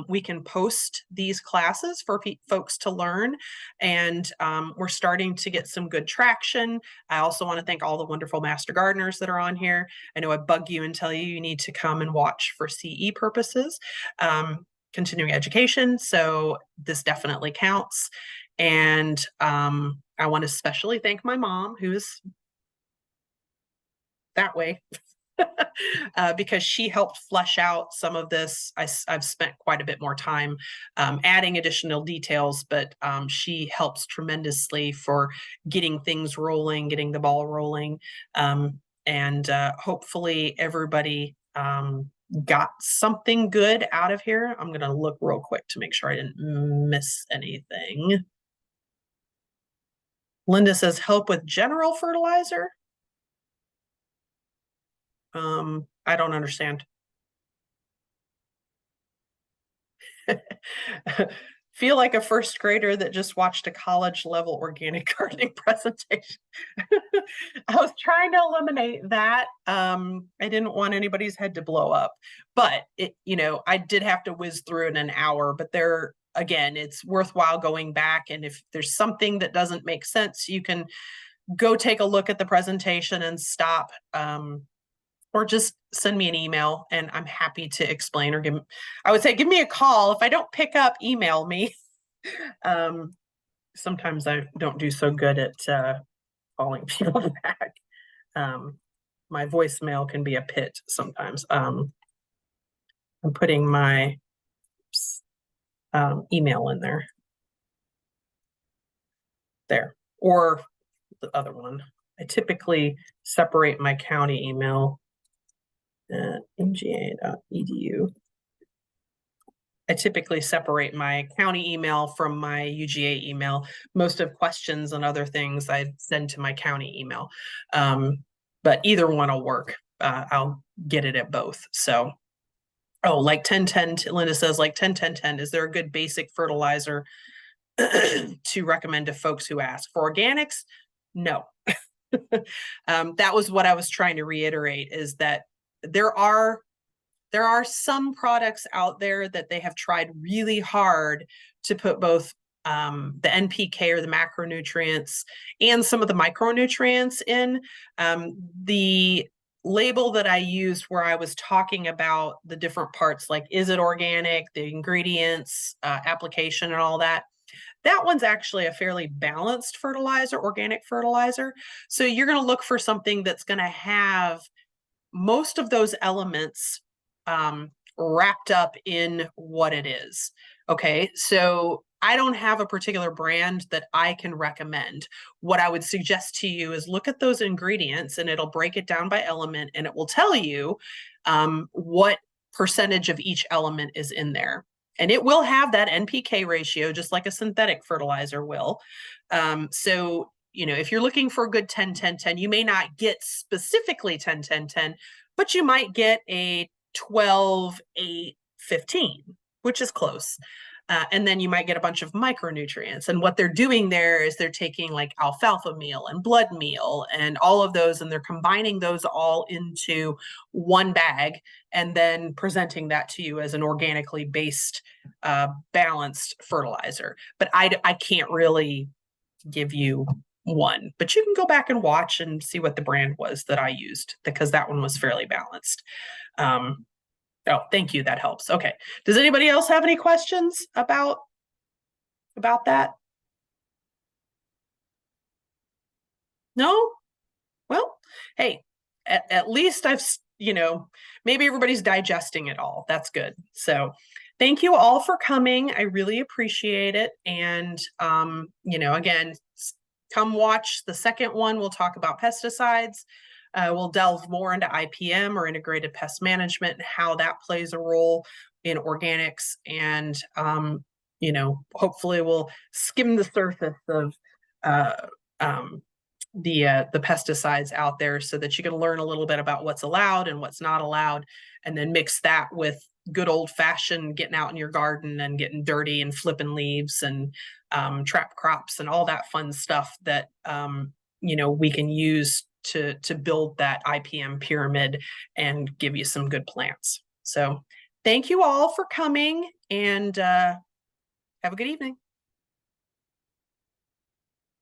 we can post these classes for folks to learn. And we're starting to get some good traction. I also want to thank all the wonderful master gardeners that are on here. I know I bug you and tell you need to come and watch for CE purposes. Continuing education. So this definitely counts. And I want to especially thank my mom, who's that way, because she helped flesh out some of this. I've spent quite a bit more time adding additional details, but she helps tremendously for getting things rolling, getting the ball rolling. And hopefully everybody got something good out of here. I'm going to look real quick to make sure I didn't miss anything. Linda says help with general fertilizer. I don't understand. Feel like a first grader that just watched a college level organic gardening presentation. I was trying to eliminate that. I didn't want anybody's head to blow up, but I did have to whiz through it in an hour, but again, it's worthwhile going back. And if there's something that doesn't make sense, you can go take a look at the presentation and stop. Or just send me an email and I'm happy to explain, or I would say, give me a call. If I don't pick up, email me. Sometimes I don't do so good at calling people back. My voicemail can be a pit sometimes. I'm putting my email in there. There. Or the other one. I typically separate my county email at uga.edu. I typically separate my county email from my UGA email. Most of questions and other things I send to my county email. But either one will work. I'll get it at both. So, like 10-10, Linda says, like 10-10-10, is there a good basic fertilizer to recommend to folks who ask? For organics, no. That was what I was trying to reiterate, is that there are some products out there that they have tried really hard to put both the NPK or the macronutrients and some of the micronutrients in. The label that I used where I was talking about the different parts, like is it organic, the ingredients, application and all that, that one's actually a fairly balanced fertilizer, organic fertilizer. So you're going to look for something that's going to have most of those elements wrapped up in what it is. Okay, so I don't have a particular brand that I can recommend. What I would suggest to you is look at those ingredients, and it'll break it down by element, and it will tell you what percentage of each element is in there. And it will have that NPK ratio, just like a synthetic fertilizer will. So, if you're looking for a good 10-10-10, you may not get specifically 10-10-10, but you might get a 12-8-15, which is close. And then you might get a bunch of micronutrients. And what they're doing there is they're taking like alfalfa meal and blood meal and all of those, and they're combining those all into one bag and then presenting that to you as an organically based, balanced fertilizer. But I can't really give you one, but you can go back and watch and see what the brand was that I used, because that one was fairly balanced. Thank you. That helps. Okay. Does anybody else have any questions about that? No? Well, hey, at least I've, maybe everybody's digesting it all. That's good. So thank you all for coming. I really appreciate it. And, again, come watch the second one. We'll talk about pesticides. We'll delve more into IPM, or integrated pest management, and how that plays a role in organics. And, hopefully we'll skim the surface of the pesticides out there, so that you can learn a little bit about what's allowed and what's not allowed, and then mix that with good old fashioned getting out in your garden and getting dirty and flipping leaves and trap crops and all that fun stuff that we can use to build that IPM pyramid and give you some good plants. So thank you all for coming, and have a good evening.